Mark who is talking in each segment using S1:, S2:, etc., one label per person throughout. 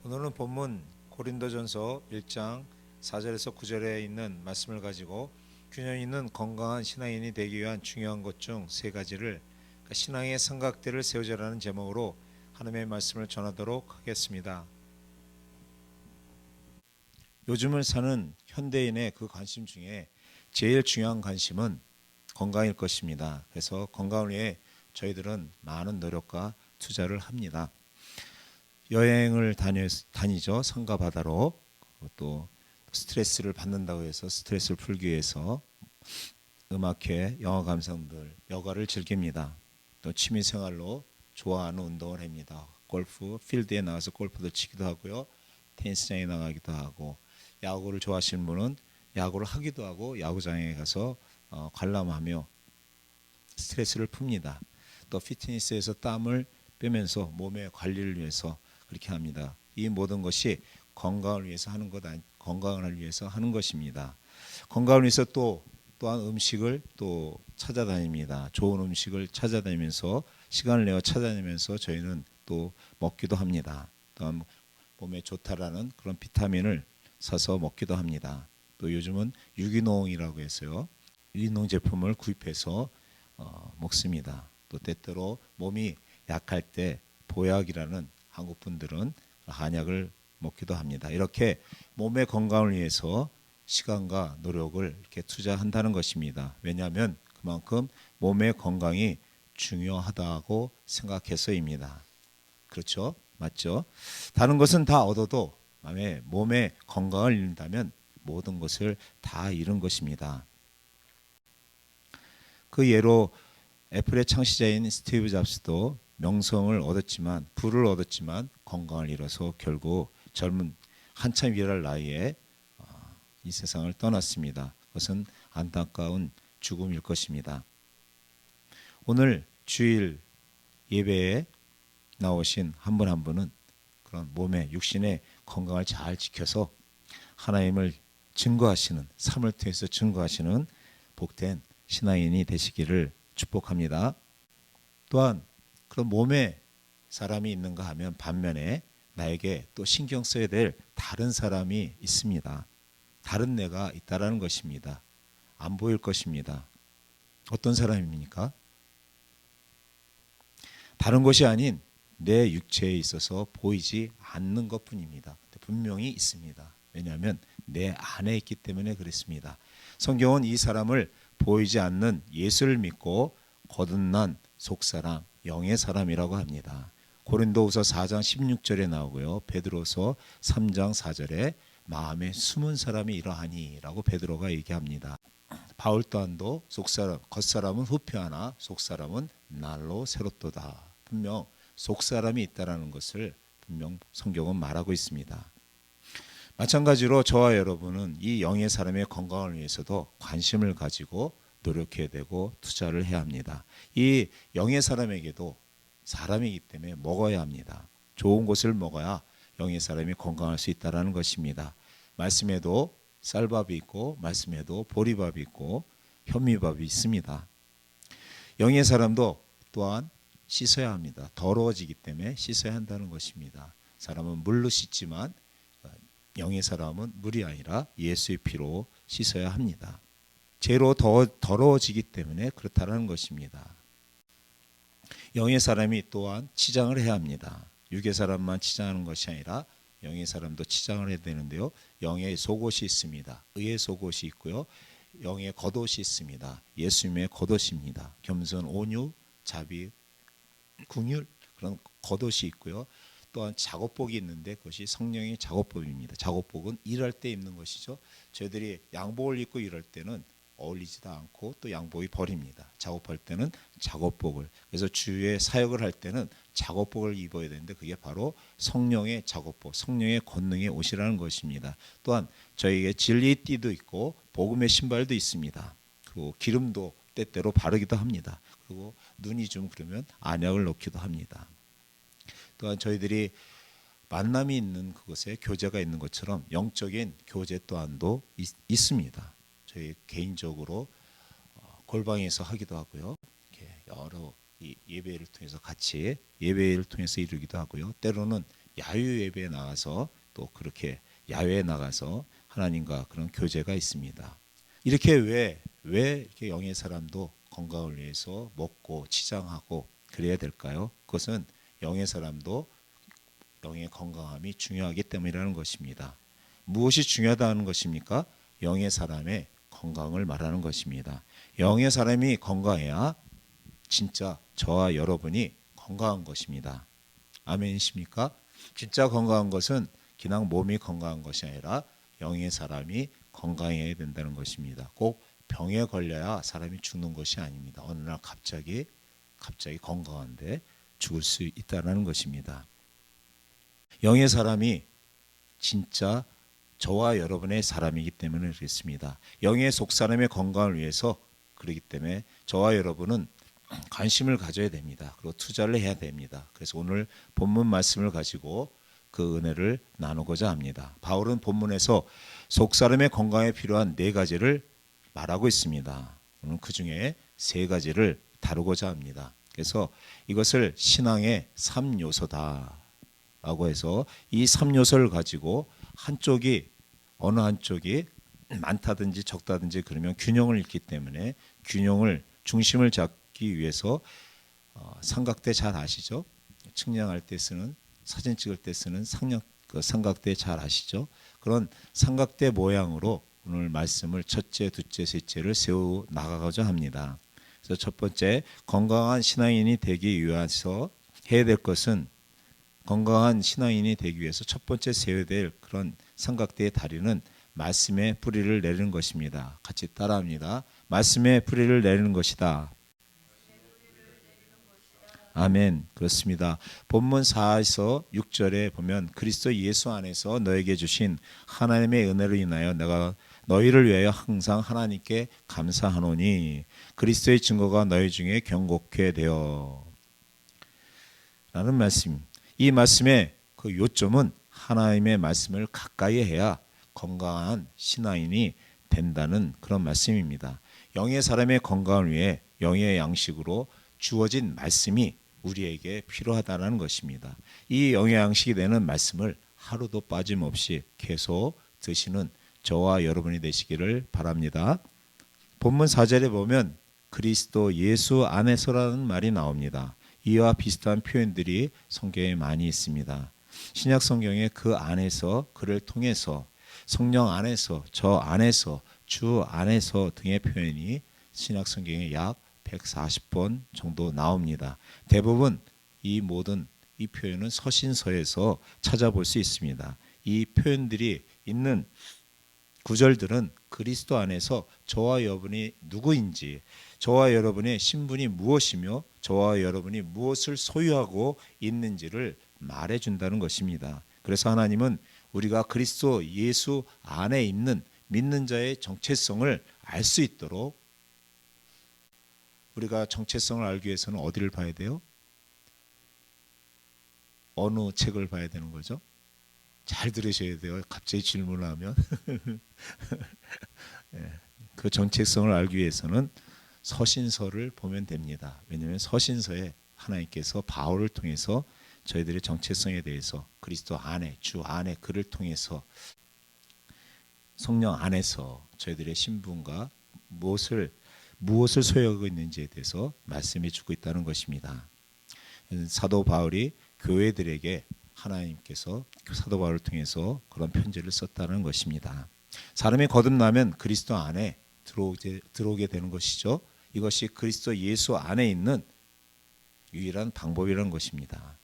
S1: 오늘은 본문 고린도전서 1장 4절에서 9절에 있는 말씀을 가지고 균형 있는 건강한 신앙인이 되기 위한 중요한 것 중 세 가지를 신앙의 삼각대를 세우자라는 제목으로 하나님의 말씀을 전하도록 하겠습니다. 요즘을 사는 현대인의 그 관심 중에 제일 중요한 관심은 건강일 것입니다. 그래서 건강을 위해 저희들은 많은 노력과 투자를 합니다. 여행을 다니죠. 산과 바다로. 또 스트레스를 받는다고 해서 스트레스를 풀기 위해서 음악회, 영화 감상들, 여가를 즐깁니다. 또 취미생활로 좋아하는 운동을 합니다. 골프, 필드에 나가서 골프도 치기도 하고요. 테니스장에 나가기도 하고, 야구를 좋아하시는 분은 야구를 하기도 하고 야구장에 가서 관람하며 스트레스를 풉니다. 또 피트니스에서 땀을 빼면서 몸의 관리를 위해서 그렇게 합니다. 이 모든 것이 건강을 위해서 하는 건강을 위해서 하는 것입니다. 건강을 위해서 또한 음식을 또 찾아다닙니다. 좋은 음식을 찾아다니면서 시간을 내어 찾아다니면서 저희는 또 먹기도 합니다. 또한 몸에 좋다라는 그런 비타민을 사서 먹기도 합니다. 또 요즘은 유기농이라고 해서요. 유기농 제품을 구입해서 먹습니다. 또 때때로 몸이 약할 때 보약이라는 한국 분들은 한약을 먹기도 합니다. 이렇게 몸의 건강을 위해서 시간과 노력을 이렇게 투자한다는 것입니다. 왜냐하면 그만큼 몸의 건강이 중요하다고 생각해서입니다. 그렇죠? 맞죠? 다른 것은 다 얻어도 몸의 건강을 잃는다면 모든 것을 다 잃은 것입니다. 그 예로 애플의 창시자인 스티브 잡스도 명성을 얻었지만 부를 얻었지만 건강을 잃어서 결국 젊은 한참 일할 나이에 이 세상을 떠났습니다. 그것은 안타까운 죽음일 것입니다. 오늘 주일 예배에 나오신 한 분 한 분은 그런 몸의 육신의 건강을 잘 지켜서 하나님을 증거하시는 삶을 통해서 증거하시는 복된 신앙인이 되시기를 축복합니다. 또한 그런 몸에 사람이 있는가 하면 반면에 나에게 또 신경 써야 될 다른 사람이 있습니다. 다른 내가 있다라는 것입니다. 안 보일 것입니다. 어떤 사람입니까? 다른 것이 아닌 내 육체에 있어서 보이지 않는 것뿐입니다. 분명히 있습니다. 왜냐하면 내 안에 있기 때문에 그렇습니다. 성경은 이 사람을 보이지 않는 예수를 믿고 거듭난 속사람, 영의 사람이라고 합니다. 고린도후서 4장 16절에 나오고요. 베드로서 3장 4절에 마음에 숨은 사람이 이러하니 라고 베드로가 얘기합니다. 바울 또한도 속사람, 겉사람은 후패하나 속사람은 날로 새롭도다. 분명 속사람이 있다는 것을 분명 성경은 말하고 있습니다. 마찬가지로 저와 여러분은 이 영의 사람의 건강을 위해서도 관심을 가지고 노력해야 되고 투자를 해야 합니다. 이 영의 사람에게도 사람이기 때문에 먹어야 합니다. 좋은 것을 먹어야 영의 사람이 건강할 수 있다는 것입니다. 말씀에도 쌀밥이 있고 말씀에도 보리밥이 있고 현미밥이 있습니다. 영의 사람도 또한 씻어야 합니다. 더러워지기 때문에 씻어야 한다는 것입니다. 사람은 물로 씻지만 영의 사람은 물이 아니라 예수의 피로 씻어야 합니다. 죄로 더러워지기 때문에 그렇다는 것입니다. 영의 사람이 또한 치장을 해야 합니다. 육의 사람만 치장하는 것이 아니라 영의 사람도 치장을 해야 되는데요. 영의 속옷이 있습니다. 의의 속옷이 있고요. 영의 겉옷이 있습니다. 예수님의 겉옷입니다. 겸손, 온유, 자비, 긍휼 그런 겉옷이 있고요. 또한 작업복이 있는데 그것이 성령의 작업복입니다. 작업복은 일할 때 입는 것이죠. 저희들이 양복을 입고 일할 때는 어울리지도 않고 또 양복이 버립니다. 작업할 때는 작업복을. 그래서 주의 사역을 할 때는 작업복을 입어야 되는데 그게 바로 성령의 작업복, 성령의 권능의 옷이라는 것입니다. 또한 저희에게 진리의 띠도 있고 복음의 신발도 있습니다. 그리고 기름도 때때로 바르기도 합니다. 그리고 눈이 좀 그러면 안약을 넣기도 합니다. 또한 저희들이 만남이 있는 그곳에 교제가 있는 것처럼 영적인 교제 또한도 있습니다. 저희 개인적으로 골방에서 하기도 하고요. 이렇게 여러 이 예배를 통해서 같이 예배를 통해서 이루기도 하고요. 때로는 야유 예배에 나가서 또 그렇게 야외에 나가서 하나님과 그런 교제가 있습니다. 이렇게 왜 이렇게 영의 사람도 건강을 위해서 먹고 치장하고 그래야 될까요? 그것은 영의 사람도 영의 건강함이 중요하기 때문이라는 것입니다. 무엇이 중요하다는 것입니까? 영의 사람의 건강을 말하는 것입니다. 영의 사람이 건강해야 진짜 저와 여러분이 건강한 것입니다. 아멘이십니까? 진짜 건강한 것은 그냥 몸이 건강한 것이 아니라 영의 사람이 건강해야 된다는 것입니다. 꼭 병에 걸려야 사람이 죽는 것이 아닙니다. 어느 날 갑자기 건강한데 죽을 수 있다는 것입니다. 영의 사람이 진짜 저와 여러분의 사람이기 때문에 그렇습니다. 영의 속사람의 건강을 위해서 그렇기 때문에 저와 여러분은 관심을 가져야 됩니다. 그리고 투자를 해야 됩니다. 그래서 오늘 본문 말씀을 가지고 그 은혜를 나누고자 합니다. 바울은 본문에서 속사람의 건강에 필요한 4가지를 말하고 있습니다. 오늘 그 중에 3가지를 다루고자 합니다. 그래서 이것을 신앙의 3요소다라고 해서 이 3요소를 가지고 어느 한쪽이 많다든지 적다든지 그러면 균형을 잃기 때문에 중심을 잡기 위해서 삼각대 잘 아시죠? 측량할 때 쓰는 사진 찍을 때 쓰는 삼각대 잘 아시죠? 그런 삼각대 모양으로 오늘 말씀을 첫째, 둘째, 셋째를 세워 나가고자 합니다. 그래서 첫 번째, 건강한 신앙인이 되기 위해서 해야 될 것은 건강한 신앙인이 되기 위해서 첫 번째 세워야 될 그런 삼각대의 다리는 말씀의 뿌리를 내리는 것입니다. 같이 따라합니다. 말씀의 뿌리를 내리는 것이다. 아멘. 그렇습니다. 본문 4에서 6절에 보면 그리스도 예수 안에서 너에게 주신 하나님의 은혜로 인하여 내가 너희를 위하여 항상 하나님께 감사하노니 그리스도의 증거가 너희 중에 경고케 되어 라는 말씀. 이 말씀의 그 요점은 하나님의 말씀을 가까이 해야 건강한 신앙인이 된다는 그런 말씀입니다. 영의 사람의 건강을 위해 영의 양식으로 주어진 말씀이 우리에게 필요하다는 것입니다. 이 영의 양식이 되는 말씀을 하루도 빠짐없이 계속 드시는 저와 여러분이 되시기를 바랍니다. 본문 4절에 보면 그리스도 예수 안에서라는 말이 나옵니다. 이와 비슷한 표현들이 성경에 많이 있습니다. 신약 성경에 그 안에서, 그를 통해서, 성령 안에서, 저 안에서, 주 안에서 등의 표현이 신약 성경에 약 140번 정도 나옵니다. 대부분 이 표현은 서신서에서 찾아볼 수 있습니다. 이 표현들이 있는 구절들은 그리스도 안에서 저와 여러분이 누구인지, 저와 여러분의 신분이 무엇이며 저와 여러분이 무엇을 소유하고 있는지를 말해준다는 것입니다. 그래서 하나님은 우리가 그리스도 예수 안에 있는 믿는 자의 정체성을 알 수 있도록 우리가 정체성을 알기 위해서는 어디를 봐야 돼요? 어느 책을 봐야 되는 거죠? 잘 들으셔야 돼요. 갑자기 질문을 하면 그 정체성을 알기 위해서는 서신서를 보면 됩니다. 왜냐하면 서신서에 하나님께서 바울을 통해서 저희들의 정체성에 대해서 그리스도 안에, 주 안에 그를 통해서 성령 안에서 저희들의 신분과 무엇을 소유하고 있는지에 대해서 말씀해 주고 있다는 것입니다. 사도 바울이 교회들에게 하나님께서 사도 바울을 통해서 그런 편지를 썼다는 것입니다. 사람이 거듭나면 그리스도 안에 들어오게 되는 것이죠. 이것이 그리스도 예수 안에 있는 유일한 방법이라는 것입니다.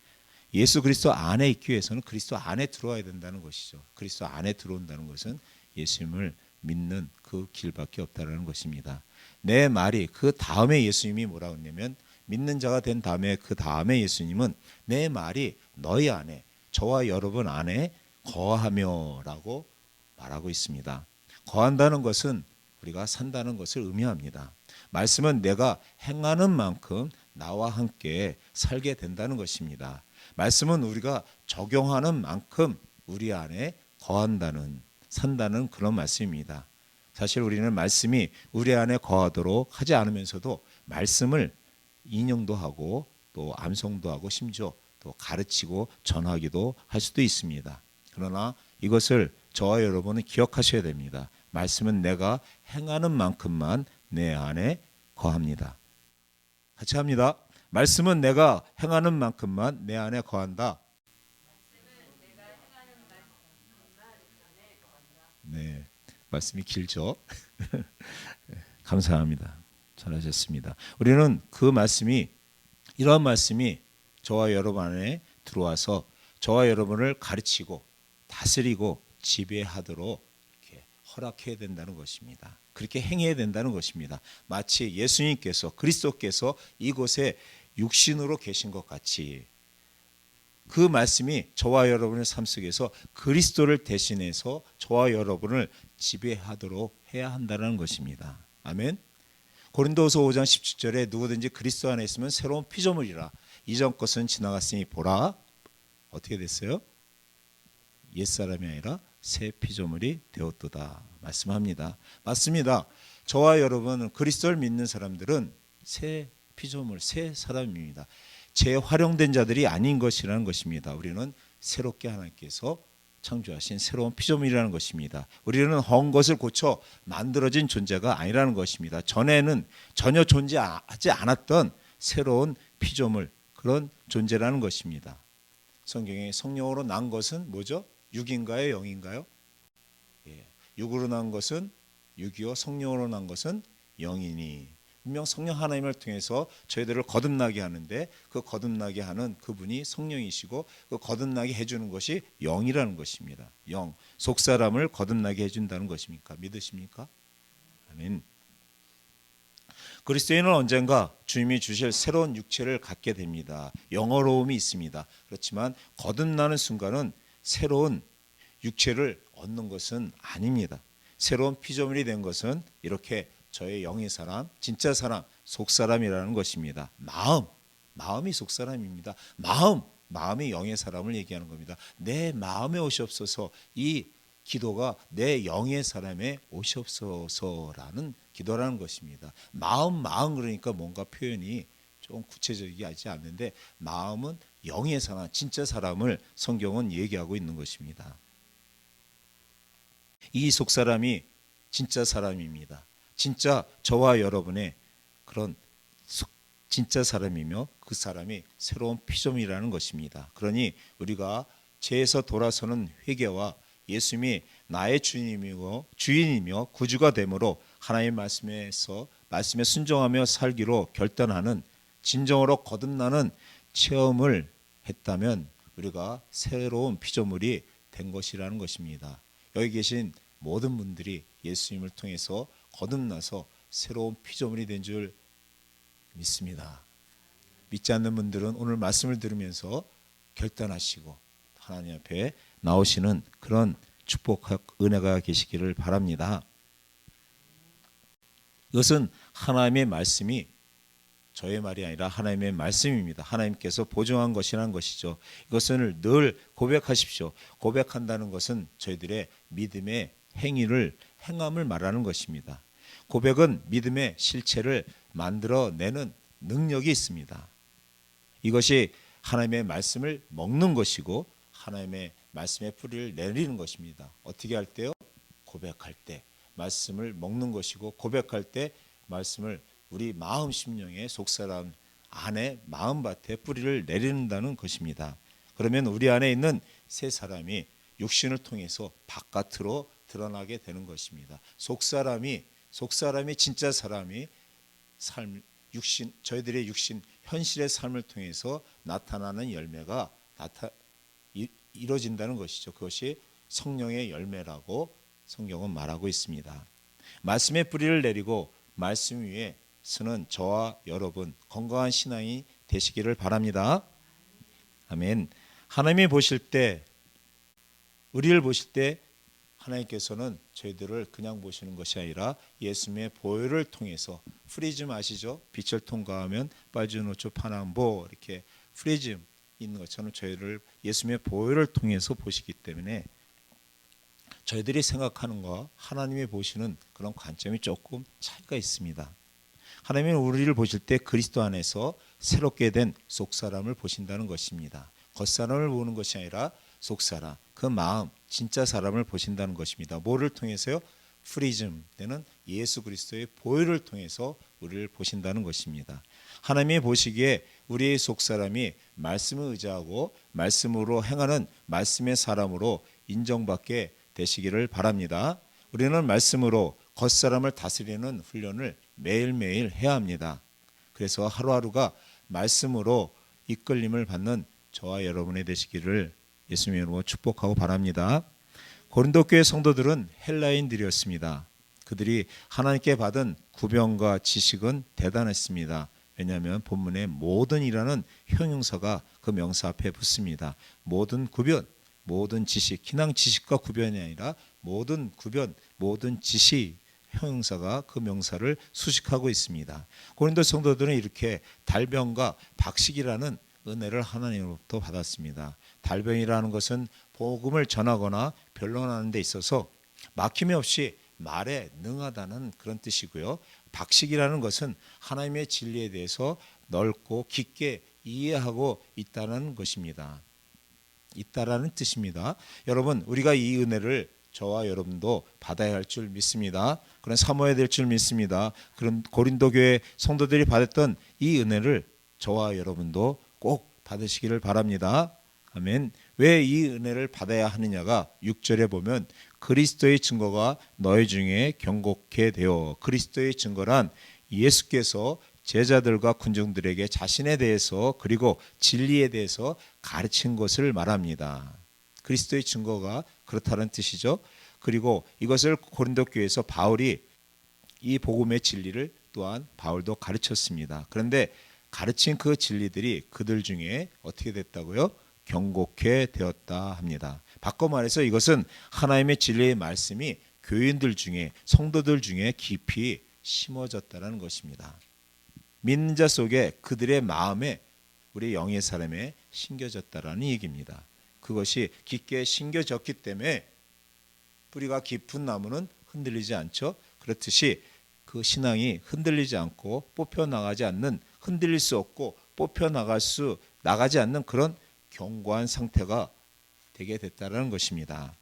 S1: 예수 그리스도 안에 있기 위해서는 그리스도 안에 들어와야 된다는 것이죠. 그리스도 안에 들어온다는 것은 예수님을 믿는 그 길밖에 없다는 것입니다. 내 말이 그 다음에 예수님이 뭐라고 했냐면 믿는 자가 된 다음에 그 다음에 예수님은 내 말이 너희 안에 저와 여러분 안에 거하며라고 말하고 있습니다. 거한다는 것은 우리가 산다는 것을 의미합니다. 말씀은 내가 행하는 만큼 나와 함께 살게 된다는 것입니다. 말씀은 우리가 적용하는 만큼 우리 안에 산다는 그런 말씀입니다. 사실 우리는 말씀이 우리 안에 거하도록 하지 않으면서도 말씀을 인용도 하고 또 암송도 하고 심지어 또 가르치고 전하기도 할 수도 있습니다. 그러나 이것을 저와 여러분은 기억하셔야 됩니다. 말씀은 내가 행하는 만큼만 내 안에 거합니다. 같이 합니다. 말씀은 내가 행하는 만큼만 내 안에 거한다. 네, 말씀이 길죠? 감사합니다. 잘하셨습니다. 우리는 그 말씀이 이러한 말씀이 저와 여러분 안에 들어와서 저와 여러분을 가르치고 다스리고 지배하도록 이렇게 허락해야 된다는 것입니다. 그렇게 행해야 된다는 것입니다. 마치 예수님께서 그리스도께서 이곳에 육신으로 계신 것 같이 그 말씀이 저와 여러분의 삶 속에서 그리스도를 대신해서 저와 여러분을 지배하도록 해야 한다는 것입니다. 아멘. 고린도후서 5장 17절에 누구든지 그리스도 안에 있으면 새로운 피조물이라 이전 것은 지나갔으니 보라 어떻게 됐어요? 옛사람이 아니라 새 피조물이 되었도다 말씀합니다. 맞습니다. 저와 여러분은 그리스도를 믿는 사람들은 새 피조물, 새 사람입니다. 재활용된 자들이 아닌 것이라는 것입니다. 우리는 새롭게 하나님께서 창조하신 새로운 피조물이라는 것입니다. 우리는 헛 것을 고쳐 만들어진 존재가 아니라는 것입니다. 전에는 전혀 존재하지 않았던 새로운 피조물, 그런 존재라는 것입니다. 성경에 성령으로 난 것은 뭐죠? 육인가요? 영인가요? 예. 육으로 난 것은 육이요, 성령으로 난 것은 영이니. 분명 성령 하나님을 통해서 저희들을 거듭나게 하는데 그 거듭나게 하는 그분이 성령이시고 그 거듭나게 해주는 것이 영이라는 것입니다. 영, 속사람을 거듭나게 해준다는 것입니까? 믿으십니까? 아멘. 그리스도인은 언젠가 주님이 주실 새로운 육체를 갖게 됩니다. 영어로움이 있습니다. 그렇지만 거듭나는 순간은 새로운 육체를 얻는 것은 아닙니다. 새로운 피조물이 된 것은 이렇게 저의 영의 사람, 진짜 사람, 속사람이라는 것입니다. 마음이 속사람입니다. 마음이 영의 사람을 얘기하는 겁니다. 내 마음에 오시옵소서. 이 기도가 내 영의 사람에 오시옵소서라는 기도라는 것입니다. 마음 그러니까 뭔가 표현이 좀 구체적이지 않는데 마음은 영의 사람, 진짜 사람을 성경은 얘기하고 있는 것입니다. 이 속사람이 진짜 사람입니다. 진짜 저와 여러분의 그런 진짜 사람이며 그 사람이 새로운 피조물이라는 것입니다. 그러니 우리가 죄에서 돌아서는 회개와 예수님이 나의 주인이며 구주가 되므로 하나님의 말씀에 순종하며 살기로 결단하는 진정으로 거듭나는 체험을 했다면 우리가 새로운 피조물이 된 것이라는 것입니다. 여기 계신 모든 분들이 예수님을 통해서 거듭나서 새로운 피조물이 된 줄 믿습니다. 믿지 않는 분들은 오늘 말씀을 들으면서 결단하시고 하나님 앞에 나오시는 그런 축복과 은혜가 계시기를 바랍니다. 이것은 하나님의 말씀이 저의 말이 아니라 하나님의 말씀입니다. 하나님께서 보증한 것이라는 것이죠. 이것을 늘 고백하십시오. 고백한다는 것은 저희들의 믿음의 행함을 말하는 것입니다. 고백은 믿음의 실체를 만들어내는 능력이 있습니다. 이것이 하나님의 말씀을 먹는 것이고 하나님의 말씀의 뿌리를 내리는 것입니다. 어떻게 할 때요? 고백할 때 말씀을 먹는 것이고 고백할 때 말씀을 우리 마음 심령의 속사람 안에 마음밭에 뿌리를 내린다는 것입니다. 그러면 우리 안에 있는 새 사람이 육신을 통해서 바깥으로 드러나게 되는 것입니다. 속사람이 진짜 사람이 저희들의 육신 현실의 삶을 통해서 나타나는 열매가 이루어진다는 것이죠. 그것이 성령의 열매라고 성경은 말하고 있습니다. 말씀의 뿌리를 내리고 말씀 위에 서는 저와 여러분 건강한 신앙이 되시기를 바랍니다. 아멘. 하나님이 보실 때 우리를 보실 때 하나님께서는 저희들을 그냥 보시는 것이 아니라 예수님의 보혈을 통해서 프리즘 아시죠? 빛을 통과하면 빠지노초 파남보 이렇게 프리즘 있는 것처럼 저희를 예수님의 보혈을 통해서 보시기 때문에 저희들이 생각하는 것과 하나님이 보시는 그런 관점이 조금 차이가 있습니다. 하나님은 우리를 보실 때 그리스도 안에서 새롭게 된 속사람을 보신다는 것입니다. 겉사람을 보는 것이 아니라 속사람, 그 마음, 진짜 사람을 보신다는 것입니다. 뭐를 통해서요? 프리즘 때는 예수 그리스도의 보혈을 통해서 우리를 보신다는 것입니다. 하나님이 보시기에 우리의 속사람이 말씀을 의지하고 말씀으로 행하는 말씀의 사람으로 인정받게 되시기를 바랍니다. 우리는 말씀으로 겉사람을 다스리는 훈련을 매일매일 해야 합니다. 그래서 하루하루가 말씀으로 이끌림을 받는 저와 여러분이 되시기를 예수님의 이름으로 축복하고 바랍니다. 고린도 교회 성도들은 헬라인들이었습니다. 그들이 하나님께 받은 구변과 지식은 대단했습니다. 왜냐하면 본문에 모든이라는 형용사가 그 명사 앞에 붙습니다. 모든 구변, 모든 지식, 신앙 지식과 구변이 아니라 모든 구변, 모든 지식 형용사가 그 명사를 수식하고 있습니다. 고린도 성도들은 이렇게 달변과 박식이라는 은혜를 하나님으로부터 받았습니다. 달변이라는 것은 복음을 전하거나 변론하는 데 있어서 막힘이 없이 말에 능하다는 그런 뜻이고요. 박식이라는 것은 하나님의 진리에 대해서 넓고 깊게 이해하고 있다는 것입니다. 있다라는 뜻입니다. 여러분, 우리가 이 은혜를 저와 여러분도 받아야 할 줄 믿습니다. 그런 사모해야 될 줄 믿습니다. 그런 고린도 교회 성도들이 받았던 이 은혜를 저와 여러분도 꼭 받으시기를 바랍니다. 아멘. 왜 이 은혜를 받아야 하느냐가 6절에 보면 그리스도의 증거가 너희 중에 경고케 되어, 그리스도의 증거란 예수께서 제자들과 군중들에게 자신에 대해서 그리고 진리에 대해서 가르친 것을 말합니다. 그리스도의 증거가 그렇다는 뜻이죠. 그리고 이것을 고린도 교회에서 바울이 이 복음의 진리를 또한 바울도 가르쳤습니다. 그런데 가르친 그 진리들이 그들 중에 어떻게 됐다고요? 경고케 되었다 합니다. 바꿔 말해서 이것은 하나님의 진리의 말씀이 교인들 중에, 성도들 중에 깊이 심어졌다는 것입니다. 믿는 자 속에 그들의 마음에 우리 영의 사람에 심겨졌다라는 얘기입니다. 그것이 깊게 심겨졌기 때문에 뿌리가 깊은 나무는 흔들리지 않죠. 그렇듯이 그 신앙이 흔들리지 않고 뽑혀나가지 않는, 흔들릴 수 없고 나가지 않는 그런 견고한 상태가 되게 됐다는 것입니다.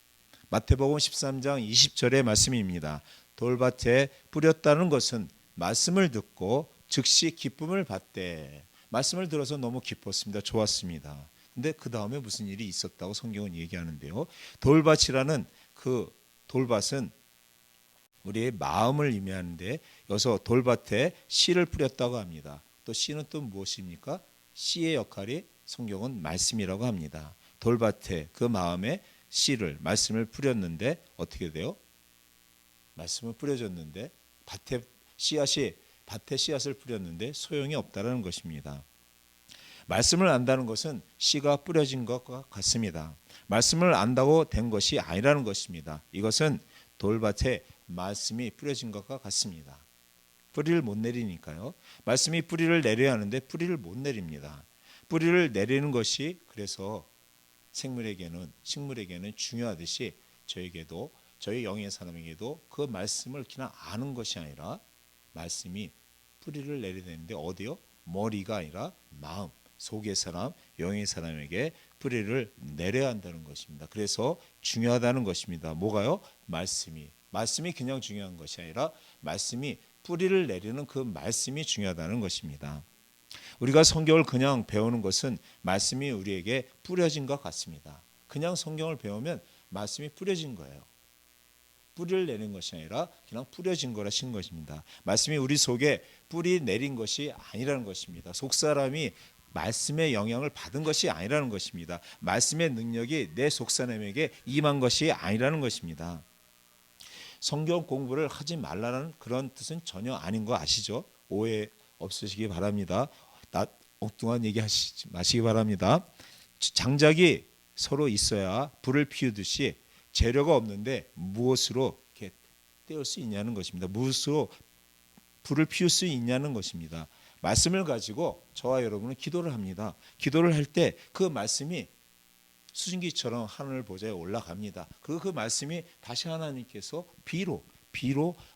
S1: 마태복음 13장 20절의 말씀입니다. 돌밭에 뿌렸다는 것은 말씀을 듣고 즉시 기쁨을 받되, 말씀을 들어서 너무 기뻤습니다. 좋았습니다. 근데 그 다음에 무슨 일이 있었다고 성경은 얘기하는데요. 돌밭이라는 그 돌밭은 우리의 마음을 의미하는데 여기서 돌밭에 씨를 뿌렸다고 합니다. 또 씨는 또 무엇입니까? 씨의 역할이 성경은 말씀이라고 합니다. 돌밭에 그 마음에 씨를, 말씀을 뿌렸는데 어떻게 돼요? 말씀을 뿌려졌는데 밭에 씨앗을 뿌렸는데 소용이 없다는 것입니다. 말씀을 안다는 것은 씨가 뿌려진 것과 같습니다. 말씀을 안다고 된 것이 아니라는 것입니다. 이것은 돌밭에 말씀이 뿌려진 것과 같습니다. 뿌리를 못 내리니까요. 말씀이 뿌리를 내려야 하는데 뿌리를 못 내립니다. 뿌리를 내리는 것이 그래서 식물에게는 중요하듯이 저에게도, 저희 영의 사람에게도 그 말씀을 그냥 아는 것이 아니라 말씀이 뿌리를 내려야 되는데 어디요? 머리가 아니라 마음, 속의 사람, 영의 사람에게 뿌리를 내려야 한다는 것입니다. 그래서 중요하다는 것입니다. 뭐가요? 말씀이 그냥 중요한 것이 아니라 말씀이 뿌리를 내리는 그 말씀이 중요하다는 것입니다. 우리가 성경을 그냥 배우는 것은 말씀이 우리에게 뿌려진 것 같습니다. 그냥 성경을 배우면 말씀이 뿌려진 거예요. 뿌리를 내는 것이 아니라 그냥 뿌려진 거라신 것입니다. 말씀이 우리 속에 뿌리 내린 것이 아니라는 것입니다. 속사람이 말씀의 영향을 받은 것이 아니라는 것입니다. 말씀의 능력이 내 속사람에게 임한 것이 아니라는 것입니다. 성경 공부를 하지 말라는 그런 뜻은 전혀 아닌 거 아시죠? 오해 없으시기 바랍니다. 엉뚱한 얘기 하시지 마시기 바랍니다. 장작이 서로 있어야 불을 피우듯이 재료가 없는데 무엇으로 이렇게 떼울 수 있냐는 것입니다. 무엇으로 불을 피울 수 있냐는 것입니다. 말씀을 가지고 저와 여러분은 기도를 합니다. 기도를 할 때 그 말씀이 수증기처럼 하늘 보좌에 올라갑니다. 그리고 그 말씀이 다시 하나님께서 비로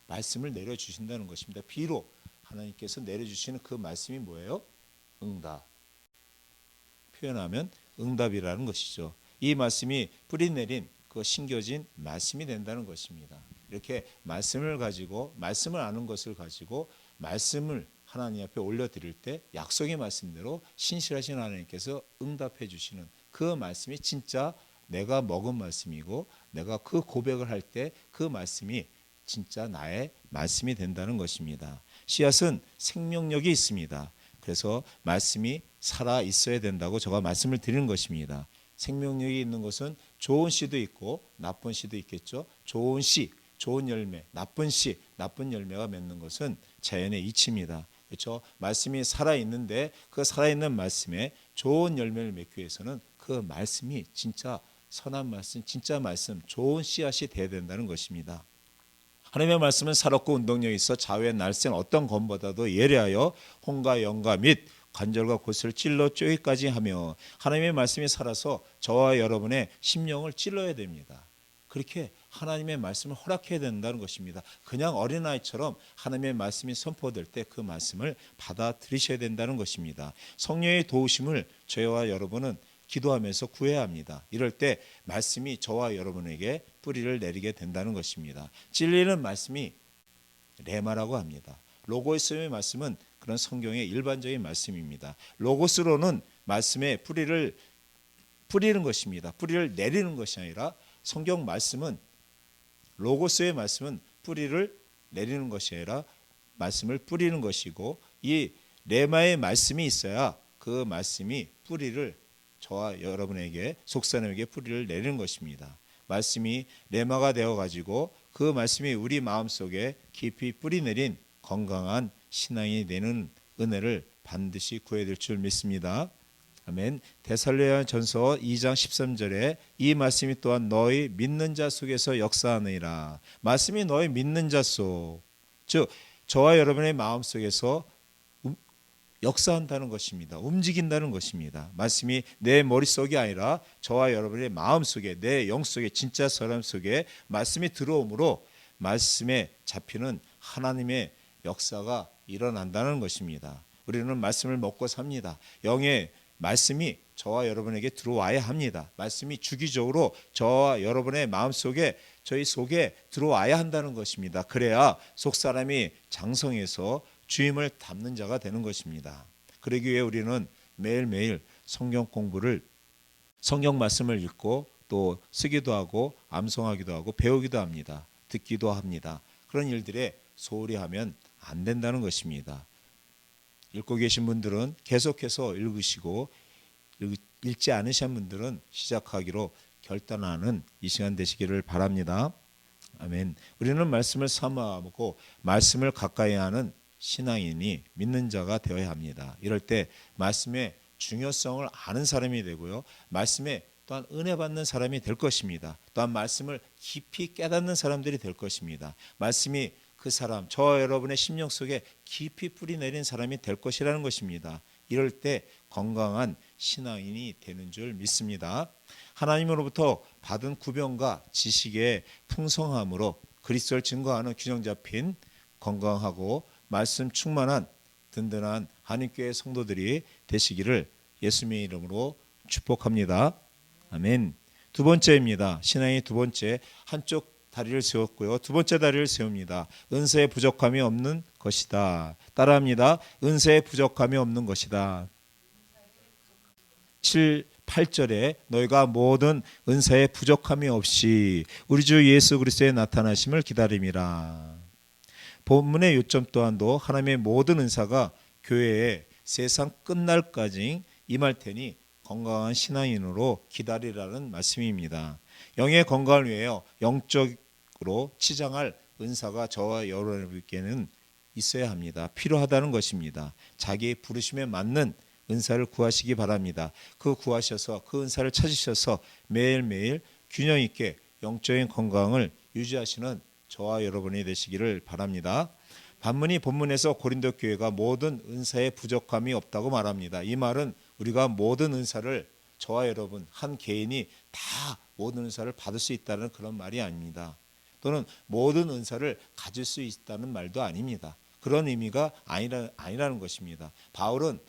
S1: 말씀을 내려주신다는 것입니다. 비로 하나님께서 내려주시는 그 말씀이 뭐예요? 응답. 표현하면 응답이라는 것이죠. 이 말씀이 뿌리 내린 그 심겨진 말씀이 된다는 것입니다. 이렇게 말씀을 가지고 말씀을 아는 것을 가지고 말씀을 하나님 앞에 올려드릴 때 약속의 말씀대로 신실하신 하나님께서 응답해 주시는 그 말씀이 진짜 내가 먹은 말씀이고 내가 그 고백을 할 때 그 말씀이 진짜 나의 말씀이 된다는 것입니다. 씨앗은 생명력이 있습니다. 그래서 말씀이 살아 있어야 된다고 제가 말씀을 드리는 것입니다. 생명력이 있는 것은 좋은 씨도 있고 나쁜 씨도 있겠죠. 좋은 씨, 좋은 열매, 나쁜 씨, 나쁜 열매가 맺는 것은 자연의 이치입니다. 그렇죠? 말씀이 살아 있는데 그 살아 있는 말씀에 좋은 열매를 맺기 위해서는 그 말씀이 진짜 선한 말씀, 진짜 말씀, 좋은 씨앗이 되어야 된다는 것입니다. 하나님의 말씀은 살았고 운동력이 있어 좌우의 날쌘 어떤 검보다도 예리하여 혼과 영과 및 관절과 골수를 찔러 쪼개기까지 하며 하나님의 말씀이 살아서 저와 여러분의 심령을 찔러야 됩니다. 그렇게 하나님의 말씀을 허락해야 된다는 것입니다. 그냥 어린아이처럼 하나님의 말씀이 선포될 때 그 말씀을 받아들이셔야 된다는 것입니다. 성령의 도우심을 저와 여러분은 기도하면서 구해야 합니다. 이럴 때 말씀이 저와 여러분에게 뿌리를 내리게 된다는 것입니다. 진리는 말씀이 레마라고 합니다. 로고스의 말씀은 그런 성경의 일반적인 말씀입니다. 로고스로는 말씀에 뿌리를 뿌리는 것입니다. 뿌리를 내리는 것이 아니라 성경 말씀은 로고스의 말씀은 뿌리를 내리는 것이 아니라 말씀을 뿌리는 것이고 이 레마의 말씀이 있어야 그 말씀이 뿌리를 저와 여러분에게 속사람에게 뿌리를 내리는 것입니다. 말씀이 레마가 되어가지고 그 말씀이 우리 마음속에 깊이 뿌리 내린 건강한 신앙이 되는 은혜를 반드시 구해야 될 줄 믿습니다. 아멘. 데살로니가전서 2장 13절에 이 말씀이 또한 너희 믿는 자 속에서 역사하느니라. 말씀이 너희 믿는 자 속, 즉 저와 여러분의 마음 속에서 역사한다는 것입니다. 움직인다는 것입니다. 말씀이 내 머릿속이 아니라 저와 여러분의 마음속에 내 영속에 진짜 사람 속에 말씀이 들어오므로 말씀에 잡히는 하나님의 역사가 일어난다는 것입니다. 우리는 말씀을 먹고 삽니다. 영의 말씀이 저와 여러분에게 들어와야 합니다. 말씀이 주기적으로 저와 여러분의 마음속에 저희 속에 들어와야 한다는 것입니다. 그래야 속사람이 장성해서 주임을 담는 자가 되는 것입니다. 그러기 위해 우리는 매일매일 성경 공부를 성경 말씀을 읽고 또 쓰기도 하고 암송하기도 하고 배우기도 합니다. 듣기도 합니다. 그런 일들에 소홀히 하면 안 된다는 것입니다. 읽고 계신 분들은 계속해서 읽으시고 읽지 않으신 분들은 시작하기로 결단하는 이 시간 되시기를 바랍니다. 아멘. 우리는 말씀을 사모하고 말씀을 가까이 하는 신앙인이 믿는 자가 되어야 합니다. 이럴 때 말씀의 중요성을 아는 사람이 되고요. 말씀에 또한 은혜 받는 사람이 될 것입니다. 또한 말씀을 깊이 깨닫는 사람들이 될 것입니다. 말씀이 그 사람, 저와 여러분의 심령 속에 깊이 뿌리 내린 사람이 될 것이라는 것입니다. 이럴 때 건강한 신앙인이 되는 줄 믿습니다. 하나님으로부터 받은 구변과 지식의 풍성함으로 그리스도를 증거하는 균형 잡힌 건강하고 말씀 충만한 든든한 한인교회 성도들이 되시기를 예수님의 이름으로 축복합니다. 아멘. 두 번째입니다. 신앙의 두 번째, 한쪽 다리를 세웠고요. 두 번째 다리를 세웁니다. 은사에 부족함이 없는 것이다. 따라합니다. 은사에 부족함이 없는 것이다. 7, 8절에 너희가 모든 은사에 부족함이 없이 우리 주 예수 그리스도의 나타나심을 기다림이라. 본문의 요점 또한도 하나님의 모든 은사가 교회에 세상 끝날까지 임할 테니 건강한 신앙인으로 기다리라는 말씀입니다. 영의 건강을 위하여 영적으로 치장할 은사가 저와 여러분에게는 있어야 합니다. 필요하다는 것입니다. 자기의 부르심에 맞는 은사를 구하시기 바랍니다. 그 구하셔서 그 은사를 찾으셔서 매일매일 균형 있게 영적인 건강을 유지하시는 저와 여러분이 되시기를 바랍니다. 반문이 본문에서 고린도 교회가 모든 은사에 부족함이 없다고 말합니다. 이 말은 우리가 모든 은사를 저와 여러분 한 개인이 다 모든 은사를 받을 수 있다는 그런 말이 아닙니다. 또는 모든 은사를 가질 수 있다는 말도 아닙니다. 그런 의미가 아니라는 것입니다. 바울은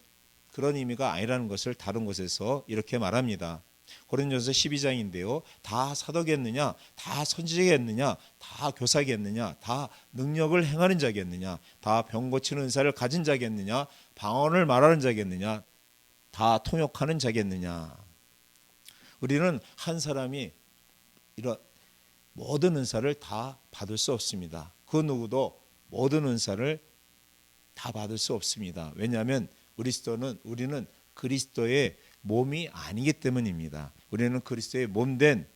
S1: 그런 의미가 아니라는 것을 다른 곳에서 이렇게 말합니다. 고린도전서 12장인데요. 다 사도겠느냐, 다 선지자겠느냐, 다 교사겠느냐, 다 능력을 행하는 자겠느냐, 다 병 고치는 은사를 가진 자겠느냐, 방언을 말하는 자겠느냐, 다 통역하는 자겠느냐. 우리는 한 사람이 이런 모든 은사를 다 받을 수 없습니다. 그 누구도 모든 은사를 다 받을 수 없습니다. 왜냐하면 우리는 그리스도의 몸이 아니기 때문입니다. 우리는 그리스도의 몸된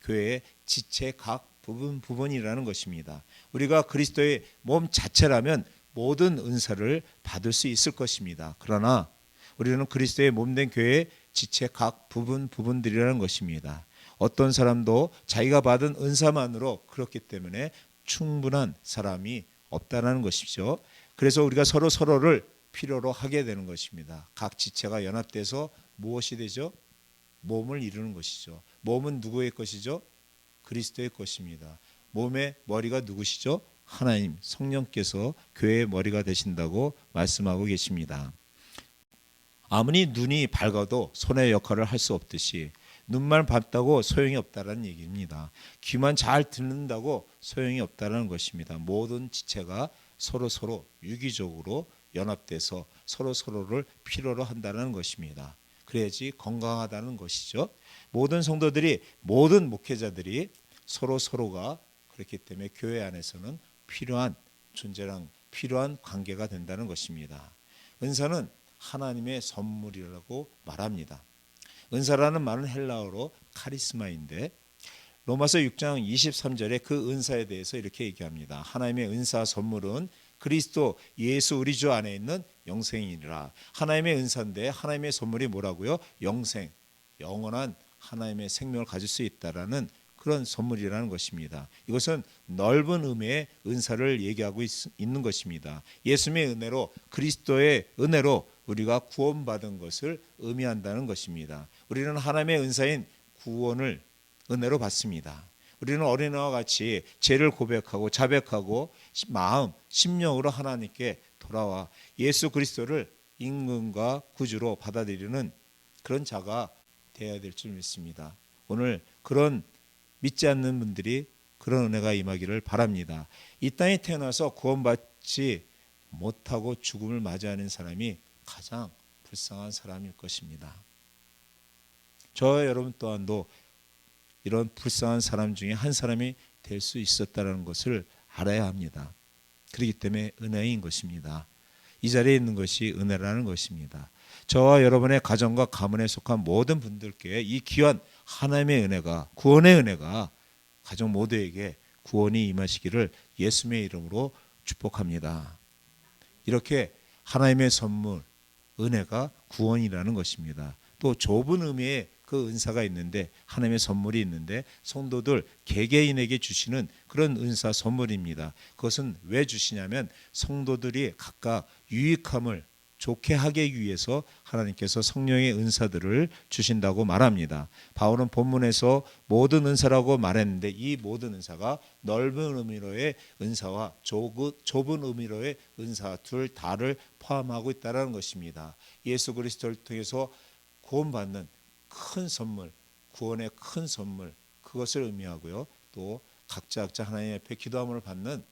S1: 교회의 지체 각 부분이라는 것입니다. 우리가 그리스도의 몸 자체라면 모든 은사를 받을 수 있을 것입니다. 그러나 우리는 그리스도의 몸된 교회의 지체 각 부분들이라는 것입니다. 어떤 사람도 자기가 받은 은사만으로 그렇기 때문에 충분한 사람이 없다는 것이죠. 그래서 우리가 서로를 필요로 하게 되는 것입니다. 각 지체가 연합돼서 무엇이 되죠? 몸을 이루는 것이죠. 몸은 누구의 것이죠? 그리스도의 것입니다. 몸의 머리가 누구시죠? 하나님, 성령께서 교회의 머리가 되신다고 말씀하고 계십니다. 아무리 눈이 밝아도 손의 역할을 할 수 없듯이 눈만 밝다고 소용이 없다는 얘기입니다. 귀만 잘 듣는다고 소용이 없다는 것입니다. 모든 지체가 서로 유기적으로 연합돼서 서로를 필요로 한다는 것입니다. 그래야지 건강하다는 것이죠. 모든 성도들이, 모든 목회자들이 서로가 그렇기 때문에 교회 안에서는 필요한 존재랑 필요한 관계가 된다는 것입니다. 은사는 하나님의 선물이라고 말합니다. 은사라는 말은 헬라어로 카리스마인데 로마서 6장 23절에 그 은사에 대해서 이렇게 얘기합니다. 하나님의 은사 선물은 그리스도 예수 우리 주 안에 있는 영생이니라. 하나님의 은사인데 하나님의 선물이 뭐라고요? 영생, 영원한 하나님의 생명을 가질 수 있다라는 그런 선물이라는 것입니다. 이것은 넓은 의미의 은사를 얘기하고 있는 것입니다. 예수님의 은혜로, 그리스도의 은혜로 우리가 구원받은 것을 의미한다는 것입니다. 우리는 하나님의 은사인 구원을 은혜로 받습니다. 우리는 어린아이와 같이 죄를 고백하고 자백하고 마음, 심령으로 하나님께 돌아와 예수 그리스도를 임금과 구주로 받아들이는 그런 자가 되어야 될 줄 믿습니다. 오늘 그런 믿지 않는 분들이 그런 은혜가 임하기를 바랍니다. 이 땅에 태어나서 구원받지 못하고 죽음을 맞이하는 사람이 가장 불쌍한 사람일 것입니다. 저와 여러분 또한도 이런 불쌍한 사람 중에 한 사람이 될 수 있었다는 것을 알아야 합니다. 그렇기 때문에 은혜인 것입니다. 이 자리에 있는 것이 은혜라는 것입니다. 저와 여러분의 가정과 가문에 속한 모든 분들께 이 귀한 하나님의 은혜가, 구원의 은혜가 가정 모두에게 구원이 임하시기를 예수님의 이름으로 축복합니다. 이렇게 하나님의 선물, 은혜가 구원이라는 것입니다. 또 좁은 의미의 그 은사가 있는데, 하나님의 선물이 있는데 성도들 개개인에게 주시는 그런 은사 선물입니다. 그것은 왜 주시냐면 성도들이 각각 유익함을 좋게 하기 위해서 하나님께서 성령의 은사들을 주신다고 말합니다. 바울은 본문에서 모든 은사라고 말했는데 이 모든 은사가 넓은 의미로의 은사와 좁은 의미로의 은사 둘 다를 포함하고 있다는 것입니다. 예수 그리스도를 통해서 구원받는 큰 선물, 구원의 큰 선물, 그것을 의미하고요. 또 각자 하나님 앞에 기도함을 받는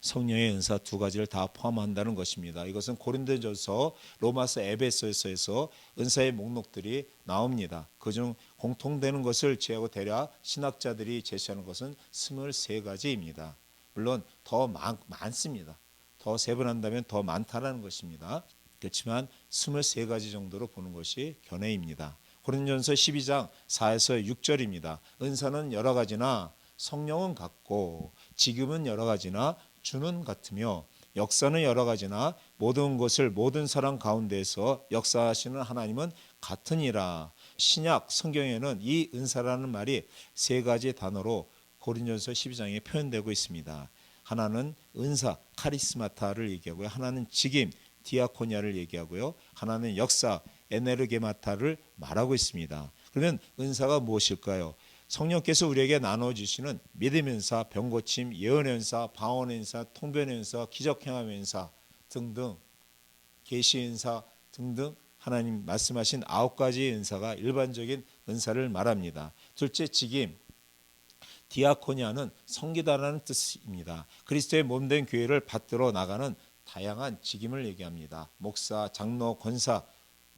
S1: 성령의 은사 두 가지를 다 포함한다는 것입니다. 이것은 고린도전서, 로마서, 에베소서에서 은사의 목록들이 나옵니다. 그중 공통되는 것을 제하고 대략 신학자들이 제시하는 것은 23가지입니다. 물론 더 많습니다. 더 세분한다면 더 많다는 것입니다. 그렇지만 23가지 정도로 보는 것이 견해입니다. 고린도전서 12장 4에서 6절입니다. 은사는 여러 가지나 성령은 같고 직임은 여러 가지나 주는 같으며 역사는 여러 가지나 모든 것을 모든 사람 가운데에서 역사하시는 하나님은 같으니라. 신약 성경에는 이 은사라는 말이 3가지 단어로 고린도전서 12장에 표현되고 있습니다. 하나는 은사, 카리스마타를 얘기하고요. 하나는 직임, 디아코니아를 얘기하고요. 하나는 역사, 에네르게마타를 말하고 있습니다. 그러면 은사가 무엇일까요? 성령께서 우리에게 나눠주시는 믿음의 은사, 병고침, 예언의 은사, 방언의 은사, 통변의 은사, 기적행함의 은사 등등, 계시의 은사 등등 하나님 말씀하신 9가지의 은사가 일반적인 은사를 말합니다. 둘째, 직임, 디아코니아는 섬기다라는 뜻입니다. 그리스도의 몸된 교회를 받들어 나가는 다양한 직임을 얘기합니다. 목사, 장로, 권사,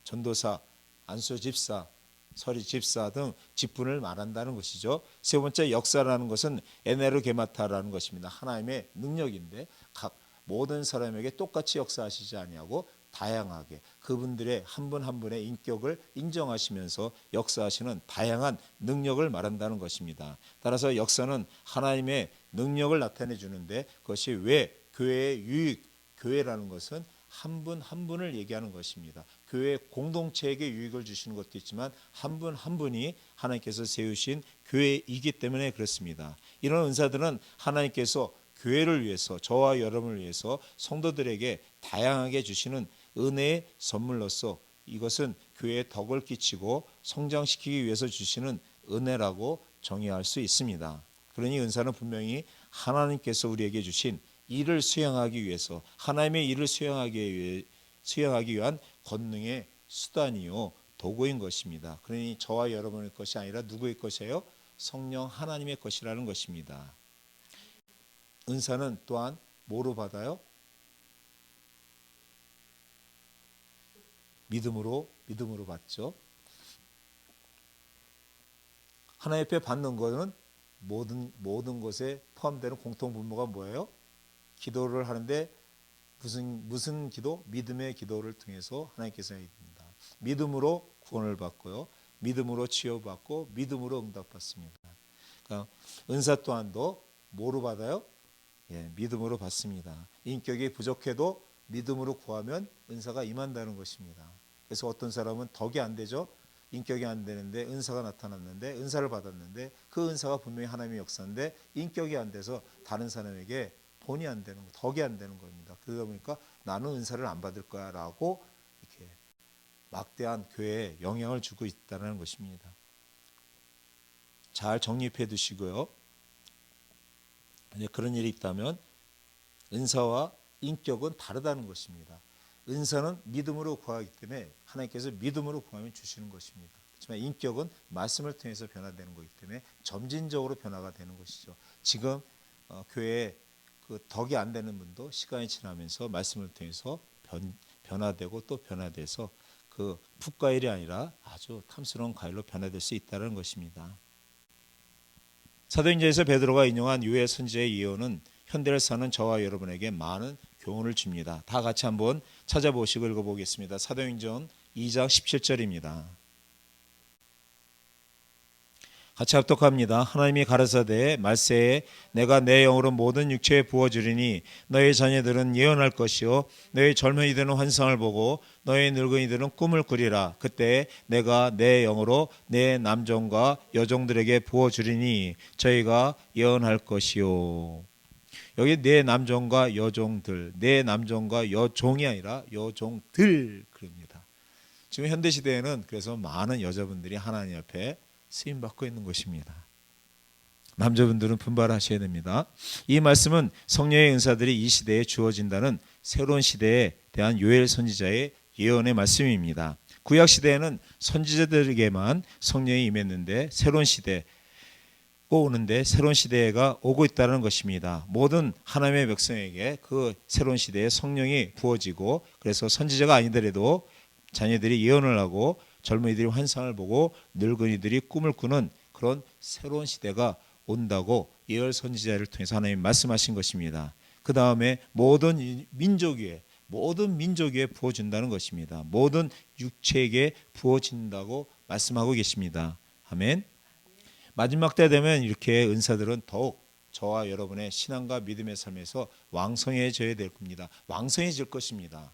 S1: 전도사, 안수 집사, 서리 집사 등 직분을 말한다는 것이죠. 세 번째, 역사라는 것은 에네르게마타라는 것입니다. 하나님의 능력인데 각 모든 사람에게 똑같이 역사하시지 아니하고 다양하게 그분들의 한 분 한 분의 인격을 인정하시면서 역사하시는 다양한 능력을 말한다는 것입니다. 따라서 역사는 하나님의 능력을 나타내 주는데 그것이 왜 교회의 유익, 교회라는 것은 한 분 한 분을 얘기하는 것입니다. 교회 공동체에게 유익을 주시는 것도 있지만 한 분 한 분이 하나님께서 세우신 교회이기 때문에 그렇습니다. 이런 은사들은 하나님께서 교회를 위해서, 저와 여러분을 위해서 성도들에게 다양하게 주시는 은혜의 선물로서 이것은 교회에 덕을 끼치고 성장시키기 위해서 주시는 은혜라고 정의할 수 있습니다. 그러니 은사는 분명히 하나님께서 우리에게 주신 일을 수행하기 위해서, 하나님의 일을 수행하기 위한 권능의 수단이요 도구인 것입니다. 그러니 저와 여러분의 것이 아니라 누구의 것이에요? 성령 하나님의 것이라는 것입니다. 은사는 또한 뭐로 받아요? 믿음으로 받죠. 하나님 앞에 받는 것은 모든 것에 포함되는 공통 분모가 뭐예요? 기도를 하는데 무슨 기도? 믿음의 기도를 통해서 하나님께서 해줍니다. 믿음으로 구원을 받고요, 믿음으로 치유받고 믿음으로 응답받습니다. 그러니까 은사 또한도 뭐로 받아요? 믿음으로 받습니다. 인격이 부족해도 믿음으로 구하면 은사가 임한다는 것입니다. 그래서 어떤 사람은 덕이 안 되죠. 인격이 안 되는데 은사가 나타났는데 은사를 받았는데 그 은사가 분명히 하나님의 역사인데 인격이 안 돼서 다른 사람에게 본이 안 되는 거, 덕이 안 되는 겁니다. 그러다 보니까 나는 은사를 안 받을 거야라고 이렇게 막대한 교회에 영향을 주고 있다는 것입니다. 잘 정립해 두시고요. 그런 일이 있다면 은사와 인격은 다르다는 것입니다. 은사는 믿음으로 구하기 때문에 하나님께서 믿음으로 구하면 주시는 것입니다. 그렇지만 인격은 말씀을 통해서 변화되는 것이기 때문에 점진적으로 변화가 되는 것이죠. 지금 교회에 그 덕이 안 되는 분도 시간이 지나면서 말씀을 통해서 변화되고 또 변화돼서 그 풋과일이 아니라 아주 탐스러운 과일로 변화될 수 있다는 것입니다. 사도행전에서 베드로가 인용한 유해 선지자의 예언은 현대를 사는 저와 여러분에게 많은 교훈을 줍니다. 다 같이 한번 찾아보시고 읽어보겠습니다. 사도행전 2장 17절입니다. 같이 합독합니다. 하나님이 가라사대 말세에 내가 내 영으로 모든 육체에 부어주리니 너희 자녀들은 예언할 것이요 너희 젊은이들은 환상을 보고 너희 늙은이들은 꿈을 꾸리라. 그때 내가 내 영으로 내 남종과 여종들에게 부어주리니 저희가 예언할 것이요. 여기 내 남종과 여종들, 내 남종과 여종이 아니라 여종들 그럽니다. 지금 현대 시대에는 그래서 많은 여자분들이 하나님 앞에 쓰임 받고 있는 것입니다. 남자분들은 분발하셔야 됩니다. 이 말씀은 성령의 은사들이 이 시대에 주어진다는 새로운 시대에 대한 요엘 선지자의 예언의 말씀입니다. 구약 시대에는 선지자들에게만 성령이 임했는데 새로운 시대 오는데 새로운 시대가 오고 있다는 것입니다. 모든 하나님의 백성에게 그 새로운 시대에 성령이 부어지고 그래서 선지자가 아니더라도 자녀들이 예언을 하고 젊은이들이 환상을 보고 늙은이들이 꿈을 꾸는 그런 새로운 시대가 온다고 예언 선지자를 통해서 하나님 말씀하신 것입니다. 그 다음에 모든 민족 위에 부어진다는 것입니다. 모든 육체에게 부어진다고 말씀하고 계십니다. 아멘. 마지막 때 되면 이렇게 은사들은 더욱 저와 여러분의 신앙과 믿음의 삶에서 왕성해져야 될 겁니다. 왕성해질 것입니다.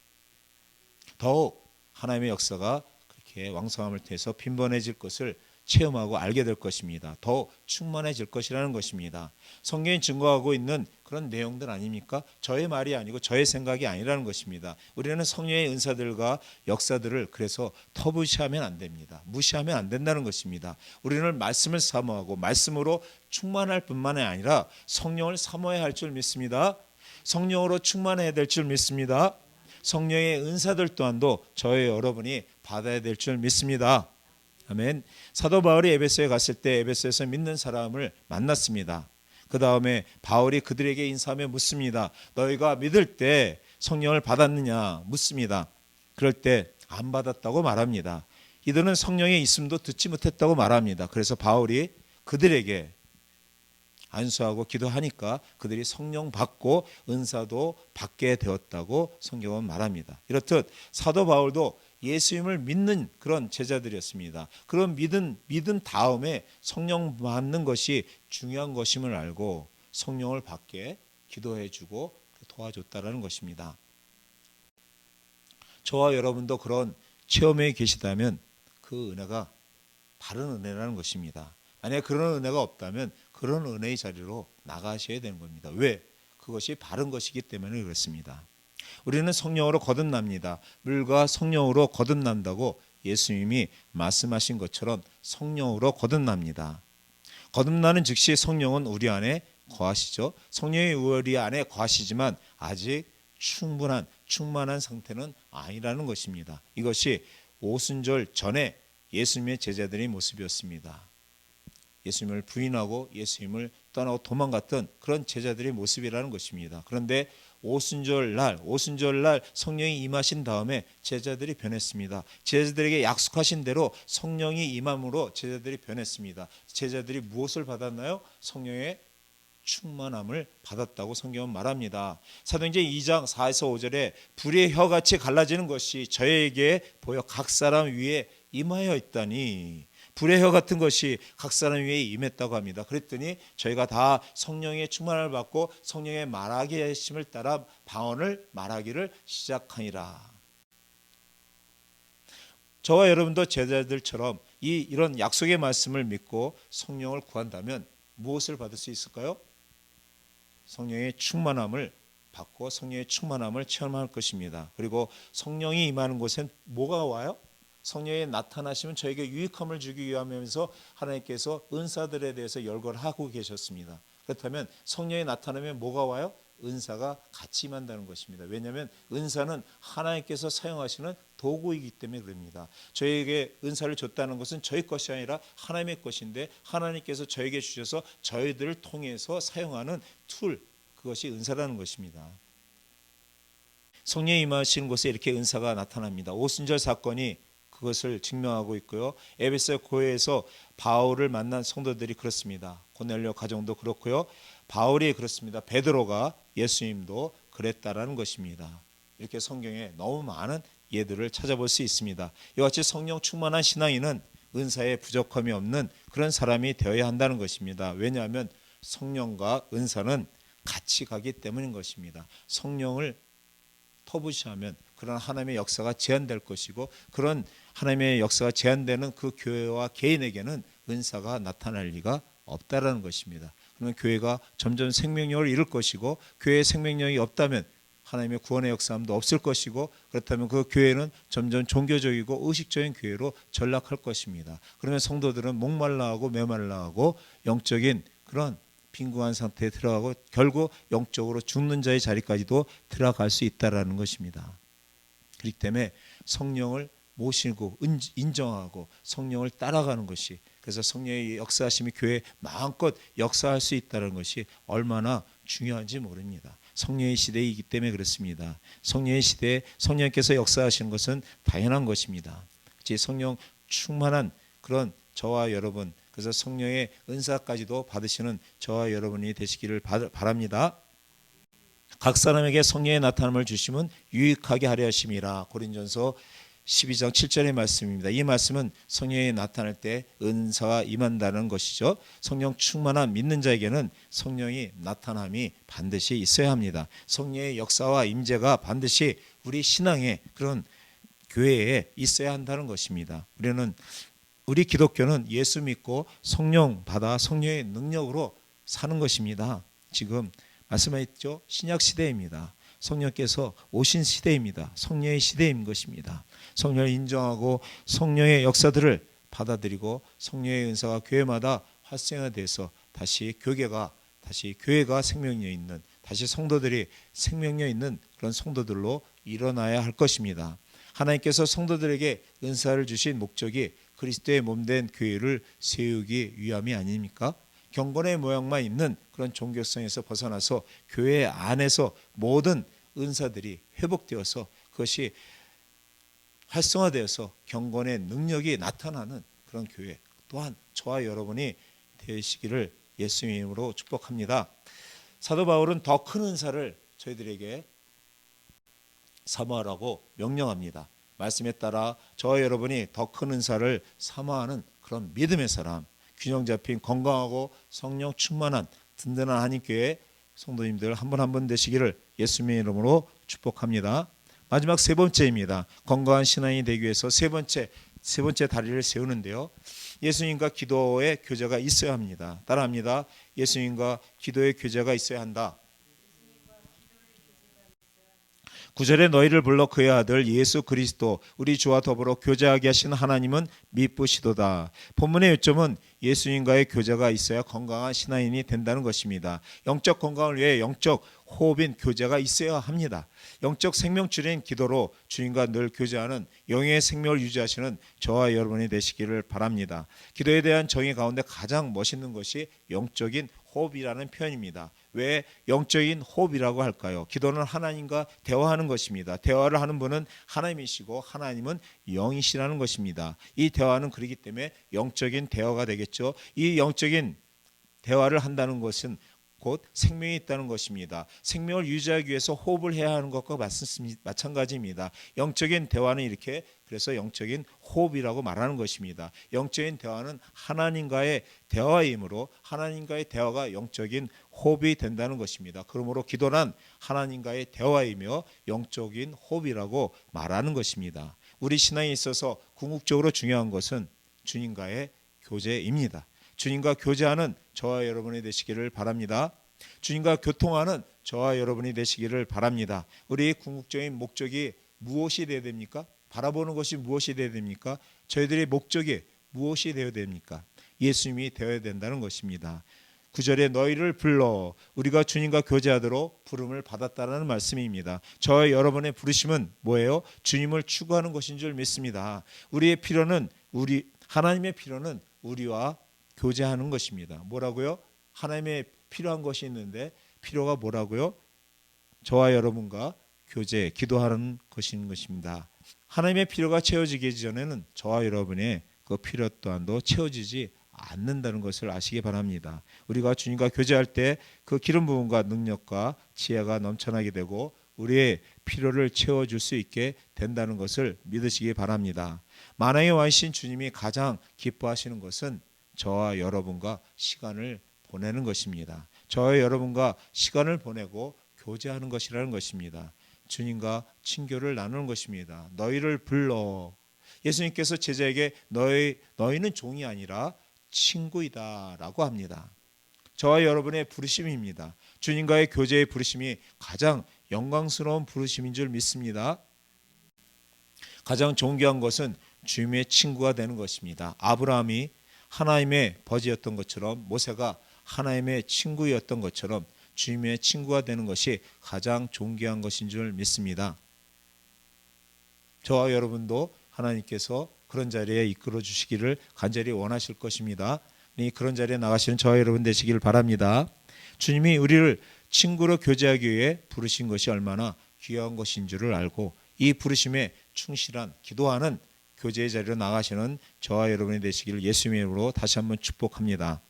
S1: 더욱 하나님의 역사가 그렇게 왕성함을 통해서 빈번해질 것을 체험하고 알게 될 것입니다. 더 충만해질 것이라는 것입니다. 성경이 증거하고 있는 그런 내용들 아닙니까? 저의 말이 아니고 저의 생각이 아니라는 것입니다. 우리는 성령의 은사들과 역사들을 그래서 터부시하면 안 됩니다. 무시하면 안 된다는 것입니다. 우리는 말씀을 사모하고 말씀으로 충만할 뿐만 아니라 성령을 사모해야 할 줄 믿습니다. 성령으로 충만해야 될 줄 믿습니다. 성령의 은사들 또한도 저희 여러분이 받아야 될 줄 믿습니다. 아멘. 사도 바울이 에베소에 갔을 때 에베소에서 믿는 사람을 만났습니다. 그 다음에 바울이 그들에게 인사하며 묻습니다. 너희가 믿을 때 성령을 받았느냐 묻습니다. 그럴 때 안 받았다고 말합니다. 이들은 성령의 있음도 듣지 못했다고 말합니다. 그래서 바울이 그들에게 안수하고 기도하니까 그들이 성령 받고 은사도 받게 되었다고 성경은 말합니다. 이렇듯 사도 바울도 예수님을 믿는 그런 제자들이었습니다. 그런 믿은 다음에 성령 받는 것이 중요한 것임을 알고 성령을 받게 기도해주고 도와줬다라는 것입니다. 저와 여러분도 그런 체험에 계시다면 그 은혜가 바른 은혜라는 것입니다. 만약에 그런 은혜가 없다면 그런 은혜의 자리로 나가셔야 되는 겁니다. 왜? 그것이 바른 것이기 때문에 그렇습니다. 우리는 성령으로 거듭납니다. 물과 성령으로 거듭난다고 예수님이 말씀하신 것처럼 성령으로 거듭납니다. 거듭나는 즉시 성령은 우리 안에 거하시죠. 성령이 우리 안에 거하시지만 아직 충만한 상태는 아니라는 것입니다. 이것이 오순절 전에 예수님의 제자들의 모습이었습니다. 예수님을 부인하고 예수님을 떠나고 도망갔던 그런 제자들의 모습이라는 것입니다. 그런데 오순절 날 성령이 임하신 다음에 제자들이 변했습니다. 제자들에게 약속하신 대로 성령이 임함으로 제자들이 변했습니다. 제자들이 무엇을 받았나요? 성령의 충만함을 받았다고 성경은 말합니다. 사도행전 2장 4에서 5절에 불의 혀같이 갈라지는 것이 저에게 보여 각 사람 위에 임하여 있다니, 불의 혀 같은 것이 각 사람 위에 임했다고 합니다. 그랬더니 저희가 다 성령의 충만을 받고 성령의 말하기 하심을 따라 방언을 말하기를 시작하니라. 저와 여러분도 제자들처럼 이런 약속의 말씀을 믿고 성령을 구한다면 무엇을 받을 수 있을까요? 성령의 충만함을 받고 성령의 충만함을 체험할 것입니다. 그리고 성령이 임하는 곳엔 뭐가 와요? 성령의 나타나시면 저에게 유익함을 주기 위함이면서 하나님께서 은사들에 대해서 열거하고 계셨습니다. 그렇다면 성령이 나타나면 뭐가 와요? 은사가 같이 임한다는 것입니다. 왜냐하면 은사는 하나님께서 사용하시는 도구이기 때문에 그럽니다. 저에게 은사를 줬다는 것은 저희 것이 아니라 하나님의 것인데 하나님께서 저에게 주셔서 저희들을 통해서 사용하는 툴, 그것이 은사라는 것입니다. 성령이 임하시는 곳에 이렇게 은사가 나타납니다. 오순절 사건이 그것을 증명하고 있고요. 에베소 교회에서 바울을 만난 성도들이 그렇습니다. 고넬료 가정도 그렇고요. 바울이 그렇습니다. 베드로가 예수님도 그랬다라는 것입니다. 이렇게 성경에 너무 많은 예들을 찾아볼 수 있습니다. 이와 같이 성령 충만한 신앙인은 은사에 부족함이 없는 그런 사람이 되어야 한다는 것입니다. 왜냐하면 성령과 은사는 같이 가기 때문인 것입니다. 성령을 터부시하면 그런 하나님의 역사가 제한될 것이고 그런 하나님의 역사가 제한되는 그 교회와 개인에게는 은사가 나타날 리가 없다라는 것입니다. 그러면 교회가 점점 생명력을 잃을 것이고 교회의 생명력이 없다면 하나님의 구원의 역사함도 없을 것이고 그렇다면 그 교회는 점점 종교적이고 의식적인 교회로 전락할 것입니다. 그러면 성도들은 목말라하고 메말라하고 영적인 그런 빈궁한 상태에 들어가고 결국 영적으로 죽는 자의 자리까지도 들어갈 수 있다라는 것입니다. 그렇기 때문에 성령을 모시고 인정하고 성령을 따라가는 것이, 그래서 성령의 역사하심이 교회에 마음껏 역사할 수 있다는 것이 얼마나 중요한지 모릅니다. 성령의 시대이기 때문에 그렇습니다. 성령의 시대에 성령께서 역사하시는 것은 당연한 것입니다. 성령 충만한 그런 저와 여러분, 그래서 성령의 은사까지도 받으시는 저와 여러분이 되시기를 바랍니다. 각 사람에게 성령의 나타남을 주시면 유익하게 하려 하심이라. 고린전서 12장 7절의 말씀입니다. 이 말씀은 성령이 나타날 때 은사가 임한다는 것이죠. 성령 충만한 믿는 자에게는 성령이 나타남이 반드시 있어야 합니다. 성령의 역사와 임재가 반드시 우리 신앙의 그런 교회에 있어야 한다는 것입니다. 우리는 우리 기독교는 예수 믿고 성령 받아 성령의 능력으로 사는 것입니다. 지금 말씀하셨죠? 신약 시대입니다. 성령께서 오신 시대입니다. 성령의 시대인 것입니다. 성령을 인정하고 성령의 역사들을 받아들이고 성령의 은사가 교회마다 활성화돼서 다시 교회가 생명력 있는, 다시 성도들이 생명력 있는 그런 성도들로 일어나야 할 것입니다. 하나님께서 성도들에게 은사를 주신 목적이 그리스도의 몸된 교회를 세우기 위함이 아닙니까? 경건의 모양만 있는 그런 종교성에서 벗어나서 교회 안에서 모든 은사들이 회복되어서 그것이 활성화되어서 경건의 능력이 나타나는 그런 교회, 또한 저와 여러분이 되시기를 예수님의 이름으로 축복합니다. 사도 바울은 더 큰 은사를 저희들에게 사모하라고 명령합니다. 말씀에 따라 저와 여러분이 더 큰 은사를 사모하는 그런 믿음의 사람, 균형 잡힌 건강하고 성령 충만한 든든한 한인교회 성도님들 한 분 한 분 되시기를 예수님의 이름으로 축복합니다. 마지막 세 번째입니다. 건강한 신앙이 되기 위해서 세 번째 다리를 세우는데요. 예수님과 기도의 교제가 있어야 합니다. 따라합니다. 예수님과 기도의 교제가 있어야 한다. 9절에 너희를 불러 그의 아들 예수 그리스도 우리 주와 더불어 교제하게 하신 하나님은 미쁘시도다. 본문의 요점은 예수님과의 교제가 있어야 건강한 신앙인이 된다는 것입니다. 영적 건강을 위해 영적 호흡인 교제가 있어야 합니다. 영적 생명줄인 기도로 주님과 늘 교제하는 영의 생명을 유지하시는 저와 여러분이 되시기를 바랍니다. 기도에 대한 정의 가운데 가장 멋있는 것이 영적인 호흡이라는 표현입니다. 왜 영적인 호흡이라고 할까요? 기도는 하나님과 대화하는 것입니다. 대화를 하는 분은 하나님이시고 하나님은 영이시라는 것입니다. 이 대화는 그렇기 때문에 영적인 대화가 되겠죠. 이 영적인 대화를 한다는 것은 곧 생명이 있다는 것입니다. 생명을 유지하기 위해서 호흡을 해야 하는 것과 마찬가지입니다. 영적인 대화는 이렇게, 그래서 영적인 호흡이라고 말하는 것입니다. 영적인 대화는 하나님과의 대화이므로 하나님과의 대화가 영적인 호흡이 된다는 것입니다. 그러므로 기도란 하나님과의 대화이며 영적인 호흡이라고 말하는 것입니다. 우리 신앙에 있어서 궁극적으로 중요한 것은 주님과의 교제입니다. 주님과 교제하는 저와 여러분이 되시기를 바랍니다. 주님과 교통하는 저와 여러분이 되시기를 바랍니다. 우리의 궁극적인 목적이 무엇이 되어야 됩니까? 바라보는 것이 무엇이 되어야 됩니까? 저희들의 목적이 무엇이 되어야 됩니까? 예수님이 되어야 된다는 것입니다. 9절에 너희를 불러 우리가 주님과 교제하도록 부름을 받았다는 말씀입니다. 저와 여러분의 부르심은 뭐예요? 주님을 추구하는 것인 줄 믿습니다. 하나님의 필요는 우리와 교제하는 것입니다. 뭐라고요? 하나님의 필요한 것이 있는데 필요가 뭐라고요? 저와 여러분과 교제, 기도하는 것인 것입니다. 하나님의 필요가 채워지기 전에는 저와 여러분의 그 필요 또한도 채워지지 않는다는 것을 아시기 바랍니다. 우리가 주님과 교제할 때 그 기름 부음과 능력과 지혜가 넘쳐나게 되고 우리의 필요를 채워줄 수 있게 된다는 것을 믿으시기 바랍니다. 만왕에 와 계신 주님이 가장 기뻐하시는 것은 저와 여러분과 시간을 보내는 것입니다. 저와 여러분과 시간을 보내고 교제하는 것이라는 것입니다. 주님과 친교를 나누는 것입니다. 너희를 불러. 예수님께서 제자에게 너희는 종이 아니라 친구이다라고 합니다. 저와 여러분의 부르심입니다. 주님과의 교제의 부르심이 가장 영광스러운 부르심인 줄 믿습니다. 가장 존귀한 것은 주님의 친구가 되는 것입니다. 아브라함이 하나님의 버지였던 것처럼 모세가 하나님의 친구였던 것처럼 주님의 친구가 되는 것이 가장 존귀한 것인 줄 믿습니다. 저와 여러분도 하나님께서 그런 자리에 이끌어 주시기를 간절히 원하실 것입니다. 그런 자리에 나가시는 저와 여러분 되시기를 바랍니다. 주님이 우리를 친구로 교제하기 위해 부르신 것이 얼마나 귀한 것인 줄을 알고 이 부르심에 충실한 기도하는 교제의 자리로 나가시는 저와 여러분이 되시기를 예수님의 이름으로 다시 한번 축복합니다.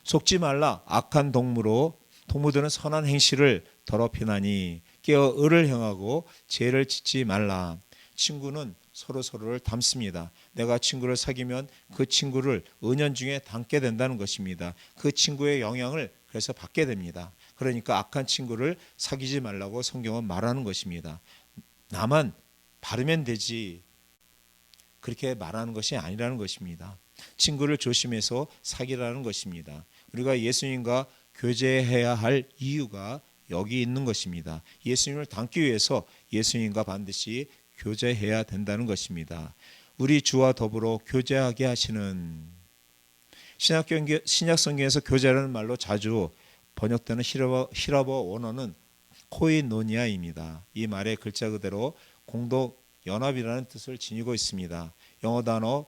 S1: 속지 말라. 악한 동무들은 선한 행실을 더럽히나니 깨어 의를 행하고 죄를 짓지 말라. 친구는 서로를 닮습니다. 내가 친구를 사귀면 그 친구를 은연중에 닮게 된다는 것입니다. 그 친구의 영향을 그래서 받게 됩니다. 그러니까 악한 친구를 사귀지 말라고 성경은 말하는 것입니다. 나만 바르면 되지 그렇게 말하는 것이 아니라는 것입니다. 친구를 조심해서 사귀라는 것입니다. 우리가 예수님과 교제해야 할 이유가 여기 있는 것입니다. 예수님을 닮기 위해서 예수님과 반드시 교제해야 된다는 것입니다. 우리 주와 더불어 교제하게 하시는, 신약 성경에서 교제라는 말로 자주 번역되는 히라버 원어는 코이노니아입니다. 이 말의 글자 그대로 공동 연합이라는 뜻을 지니고 있습니다. 영어 단어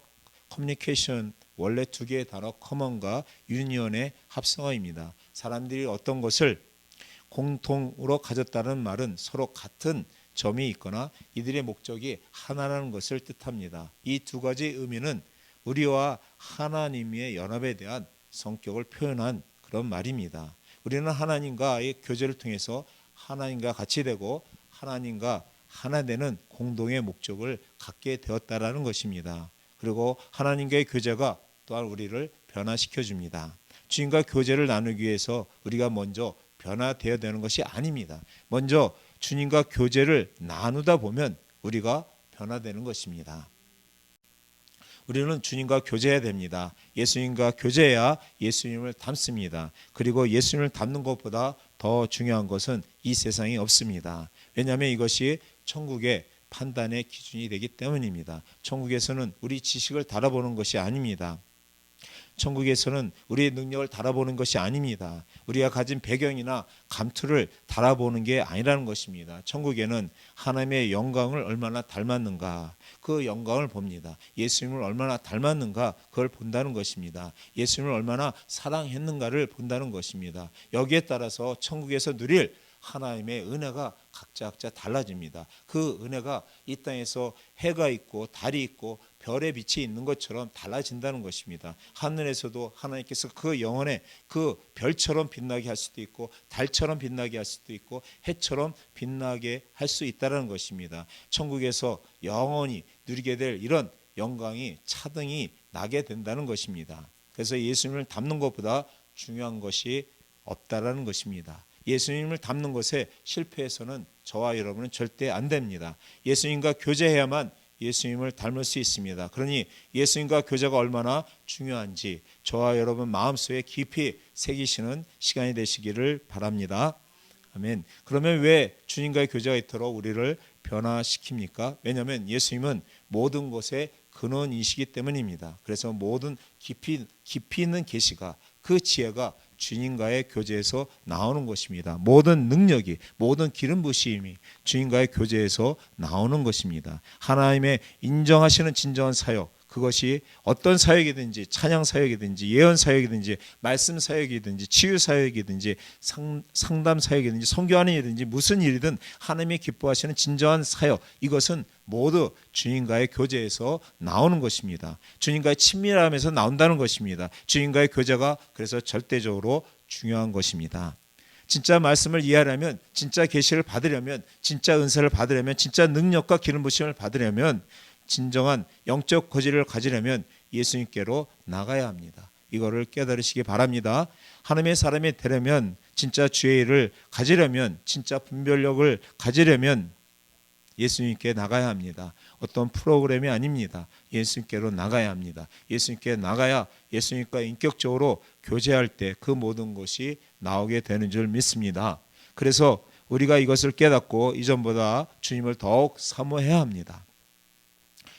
S1: 커뮤니케이션 원래 두 개의 단어 커먼과 유니언의 합성어입니다. 사람들이 어떤 것을 공통으로 가졌다는 말은 서로 같은 점이 있거나 이들의 목적이 하나라는 것을 뜻합니다. 이 두 가지 의미는 우리와 하나님의 연합에 대한 성격을 표현한 그런 말입니다. 우리는 하나님과의 교제를 통해서 하나님과 같이 되고 하나님과 하나 되는 공동의 목적을 갖게 되었다라는 것입니다. 그리고 하나님과의 교제가 또한 우리를 변화시켜 줍니다. 주님과 교제를 나누기 위해서 우리가 먼저 변화되어야 되는 것이 아닙니다. 먼저 주님과 교제를 나누다 보면 우리가 변화되는 것입니다. 우리는 주님과 교제해야 됩니다. 예수님과 교제해야 예수님을 닮습니다. 그리고 예수님을 닮는 것보다 더 중요한 것은 이 세상에 없습니다. 왜냐하면 이것이 천국의 판단의 기준이 되기 때문입니다. 천국에서는 우리 지식을 달아보는 것이 아닙니다. 천국에서는 우리의 능력을 달아보는 것이 아닙니다. 우리가 가진 배경이나 감투를 달아보는 게 아니라는 것입니다. 천국에는 하나님의 영광을 얼마나 닮았는가, 그 영광을 봅니다. 예수님을 얼마나 닮았는가, 그걸 본다는 것입니다. 예수님을 얼마나 사랑했는가를 본다는 것입니다. 여기에 따라서 천국에서 누릴 하나님의 은혜가 각자 달라집니다. 그 은혜가 이 땅에서 해가 있고 달이 있고 별의 빛이 있는 것처럼 달라진다는 것입니다. 하늘에서도 하나님께서 그 영혼에 그 별처럼 빛나게 할 수도 있고 달처럼 빛나게 할 수도 있고 해처럼 빛나게 할 수 있다는 것입니다. 천국에서 영원히 누리게 될 이런 영광이 차등이 나게 된다는 것입니다. 그래서 예수님을 닮는 것보다 중요한 것이 없다라는 것입니다. 예수님을 닮는 것에 실패해서는 저와 여러분은 절대 안 됩니다. 예수님과 교제해야만 예수님을 닮을 수 있습니다. 그러니 예수님과 교제가 얼마나 중요한지 저와 여러분 마음속에 깊이 새기시는 시간이 되시기를 바랍니다. 아멘. 그러면 왜 주님과의 교제가 있도록 우리를 변화시킵니까? 왜냐하면 예수님은 모든 것의 근원이시기 때문입니다. 그래서 모든 깊이 있는 계시가, 그 지혜가 주님과의 교제에서 나오는 것입니다. 모든 능력이, 모든 기름 부으심이 주님과의 교제에서 나오는 것입니다. 하나님의 인정하시는 진정한 사역, 그것이 어떤 사역이든지 찬양 사역이든지 예언 사역이든지 말씀 사역이든지 치유 사역이든지 상담 사역이든지 선교하는 일이든지 무슨 일이든 하나님이 기뻐하시는 진정한 사역, 이것은 모두 주님과의 교제에서 나오는 것입니다. 주님과의 친밀함에서 나온다는 것입니다. 주님과의 교제가 그래서 절대적으로 중요한 것입니다. 진짜 말씀을 이해하려면, 진짜 계시를 받으려면, 진짜 은사를 받으려면, 진짜 능력과 기름 부으심을 받으려면, 진정한 영적 고지를 가지려면 예수님께로 나가야 합니다. 이거를 깨달으시기 바랍니다. 하나님의 사람이 되려면, 진짜 주의 일을 가지려면, 진짜 분별력을 가지려면 예수님께 나가야 합니다. 어떤 프로그램이 아닙니다. 예수님께로 나가야 합니다. 예수님께 나가야 예수님과 인격적으로 교제할 때 그 모든 것이 나오게 되는 줄 믿습니다. 그래서 우리가 이것을 깨닫고 이전보다 주님을 더욱 사모해야 합니다.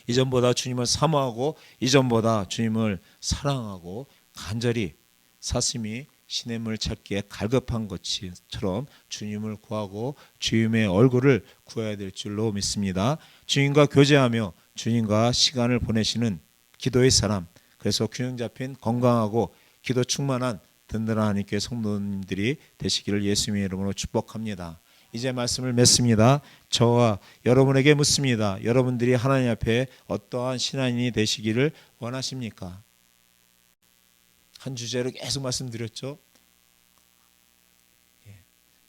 S1: 이전보다 주님을 사모하고 이전보다 주님을 사랑하고 간절히 사심이 시냇물 찾기에 갈급한 것처럼 주님을 구하고 주님의 얼굴을 구해야 될 줄로 믿습니다. 주님과 교제하며 주님과 시간을 보내시는 기도의 사람, 그래서 균형 잡힌 건강하고 기도 충만한 든든한 하나님께 성도님들이 되시기를 예수님의 이름으로 축복합니다. 이제 말씀을 맺습니다. 저와 여러분에게 묻습니다. 여러분들이 하나님 앞에 어떠한 신앙인이 되시기를 원하십니까? 한 주제로 계속 말씀드렸죠.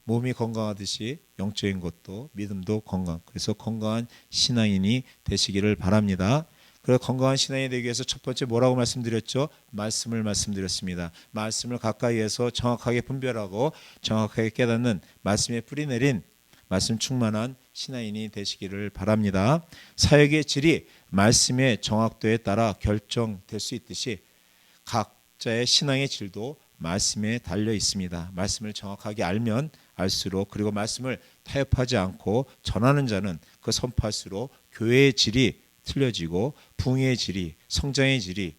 S1: 몸이 건강하듯이 영적인 것도 믿음도 건강. 그래서 건강한 신앙인이 되시기를 바랍니다. 그래서 건강한 신앙이 되기 위해서 첫 번째 뭐라고 말씀드렸죠? 말씀을 말씀드렸습니다. 말씀을 가까이에서 정확하게 분별하고 정확하게 깨닫는 말씀에 뿌리 내린 말씀 충만한 신앙인이 되시기를 바랍니다. 사역의 질이 말씀의 정확도에 따라 결정될 수 있듯이 각자의 신앙의 질도 말씀에 달려 있습니다. 말씀을 정확하게 알면 알수록, 그리고 말씀을 타협하지 않고 전하는 자는 그 선포할수록 교회의 질이 틀려지고 부흥의 질이, 성장의 질이,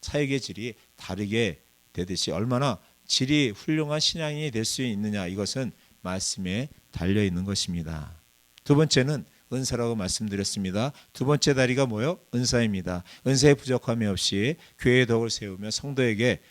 S1: 사역의 질이 다르게 되듯이 얼마나 질이 훌륭한 신앙인이 될 수 있느냐, 이것은 말씀에 달려 있는 것입니다. 두 번째는 은사라고 말씀드렸습니다. 두 번째 다리가 뭐요? 은사입니다. 은사의 부족함이 없이 교회의 덕을 세우며 성도에게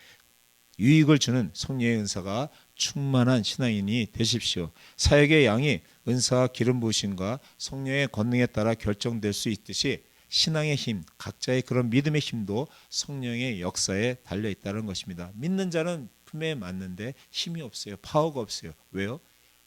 S1: 유익을 주는 성령의 은사가 충만한 신앙인이 되십시오. 사역의 양이 은사와 기름 부으심과 성령의 권능에 따라 결정될 수 있듯이 신앙의 힘, 각자의 그런 믿음의 힘도 성령의 역사에 달려 있다는 것입니다. 믿는 자는 품에 맞는데 힘이 없어요. 파워가 없어요. 왜요?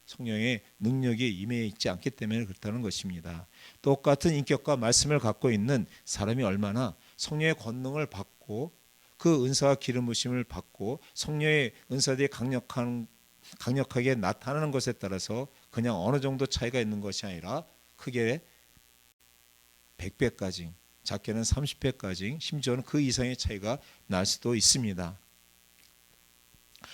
S1: 성령의 능력이 임해 있지 않기 때문에 그렇다는 것입니다. 똑같은 인격과 말씀을 갖고 있는 사람이 얼마나 성령의 권능을 받고 그 은사와 기름 부으심을 받고 성령의 은사들이 강력하게 나타나는 것에 따라서 그냥 어느 정도 차이가 있는 것이 아니라 크게 100배까지, 작게는 30배까지, 심지어는 그 이상의 차이가 날 수도 있습니다.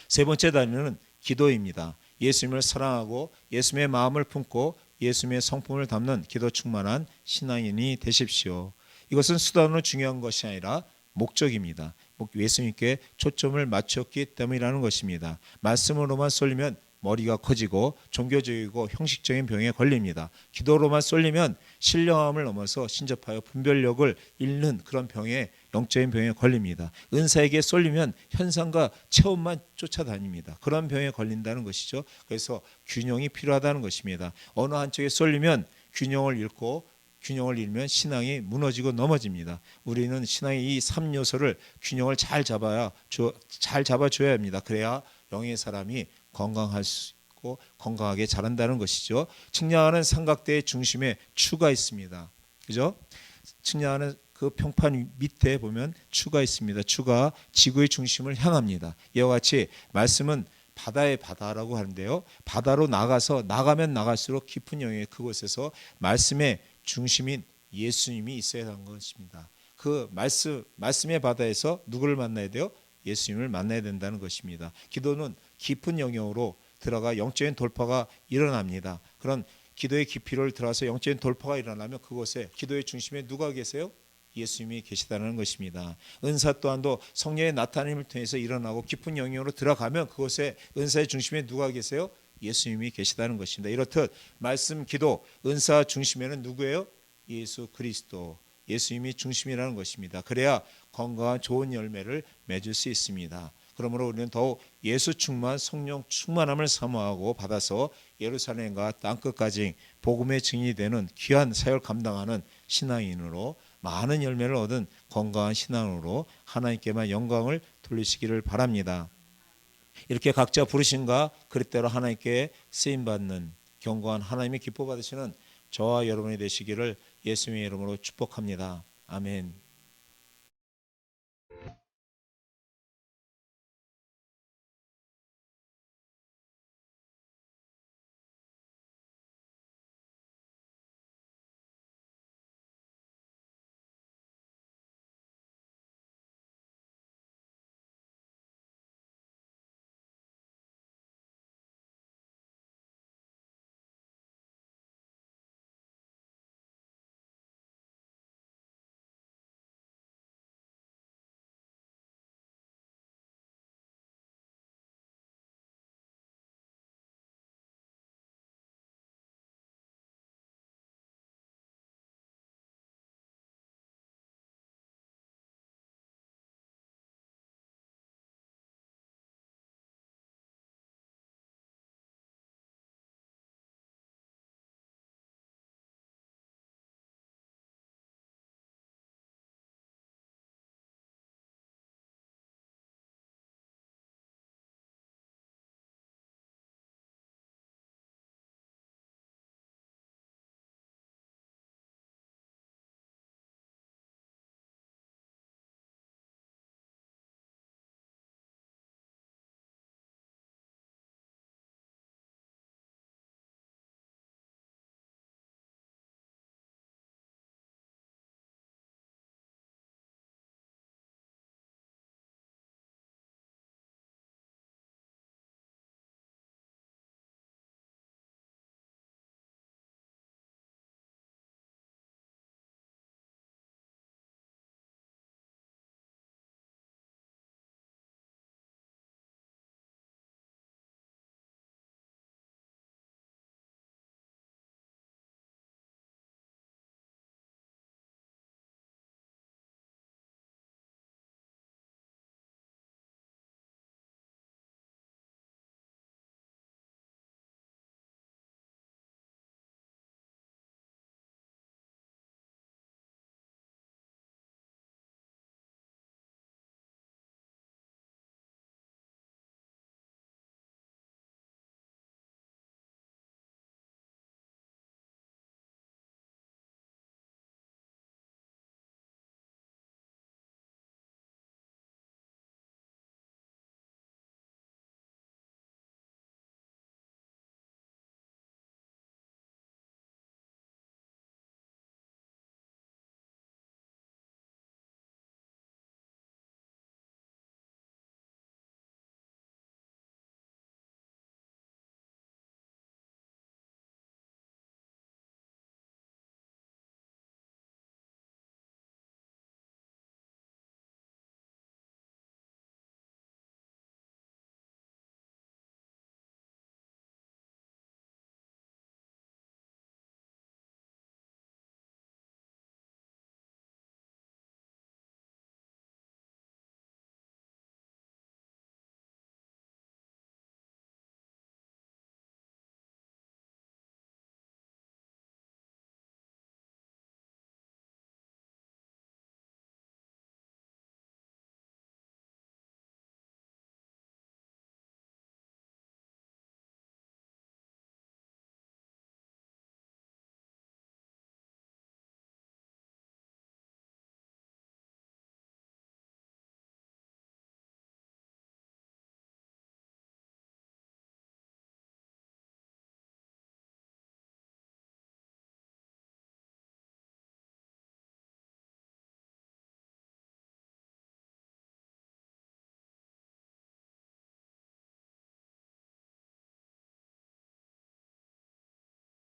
S1: 세 번째 단위는 기도입니다. 예수님을 사랑하고 예수님의 마음을 품고 예수님의 성품을 담는 기도 충만한 신앙인이 되십시오. 이것은 수단으로 중요한 것이 아니라 목적입니다. 예수님께 초점을 맞췄기 때문이라는 것입니다. 말씀으로만 쏠리면 머리가 커지고 종교적이고 형식적인 병에 걸립니다. 기도로만 쏠리면 신령함을 넘어서 신접하여 분별력을 잃는 그런 병에, 영적인 병에 걸립니다. 은사에게 쏠리면 현상과 체험만 쫓아다닙니다. 그런 병에 걸린다는 것이죠. 그래서 균형이 필요하다는 것입니다. 어느 한쪽에 쏠리면 균형을 잃고, 균형을 잃으면 신앙이 무너지고 넘어집니다. 우리는 신앙의 이 3요소를 균형을 잘 잡아줘야 합니다. 그래야 영의 사람이 건강할 수 있고 건강하게 자란다는 것이죠. 측량하는 삼각대의 중심에 추가 있습니다. 그죠? 측량하는 그 평판 밑에 보면 추가 있습니다. 추가 지구의 중심을 향합니다. 이와 같이 말씀은 바다의 바다라고 하는데요. 바다로 나가면 나갈수록 깊은 영역의 그곳에서 말씀의 중심인 예수님이 있어야 하는 것입니다. 그 말씀의 바다에서 누구를 만나야 돼요? 예수님을 만나야 된다는 것입니다. 기도는 깊은 영역으로 들어가 영적인 돌파가 일어납니다. 그런 기도의 깊이를 들어서 영적인 돌파가 일어나면 그곳에 기도의 중심에 누가 계세요? 예수님이 계시다는 것입니다. 은사 또한도 성령의 나타남을 통해서 일어나고 깊은 영역으로 들어가면 그곳에 은사의 중심에 누가 계세요? 예수님이 계시다는 것입니다. 이렇듯 말씀, 기도, 은사 중심에는 누구예요? 예수 그리스도, 예수님이 중심이라는 것입니다. 그래야 건강한 좋은 열매를 맺을 수 있습니다. 그러므로 우리는 더욱 예수 충만, 성령 충만함을 사모하고 받아서 예루살렘과 땅끝까지 복음의 증인이 되는 귀한 사역을 감당하는 신앙인으로 많은 열매를 얻은 건강한 신앙으로 하나님께만 영광을 돌리시기를 바랍니다. 이렇게 각자 부르심과 그릇대로 하나님께 쓰임받는 견고한 하나님의 기뻐 받으시는 저와 여러분이 되시기를 예수님의 이름으로 축복합니다. 아멘.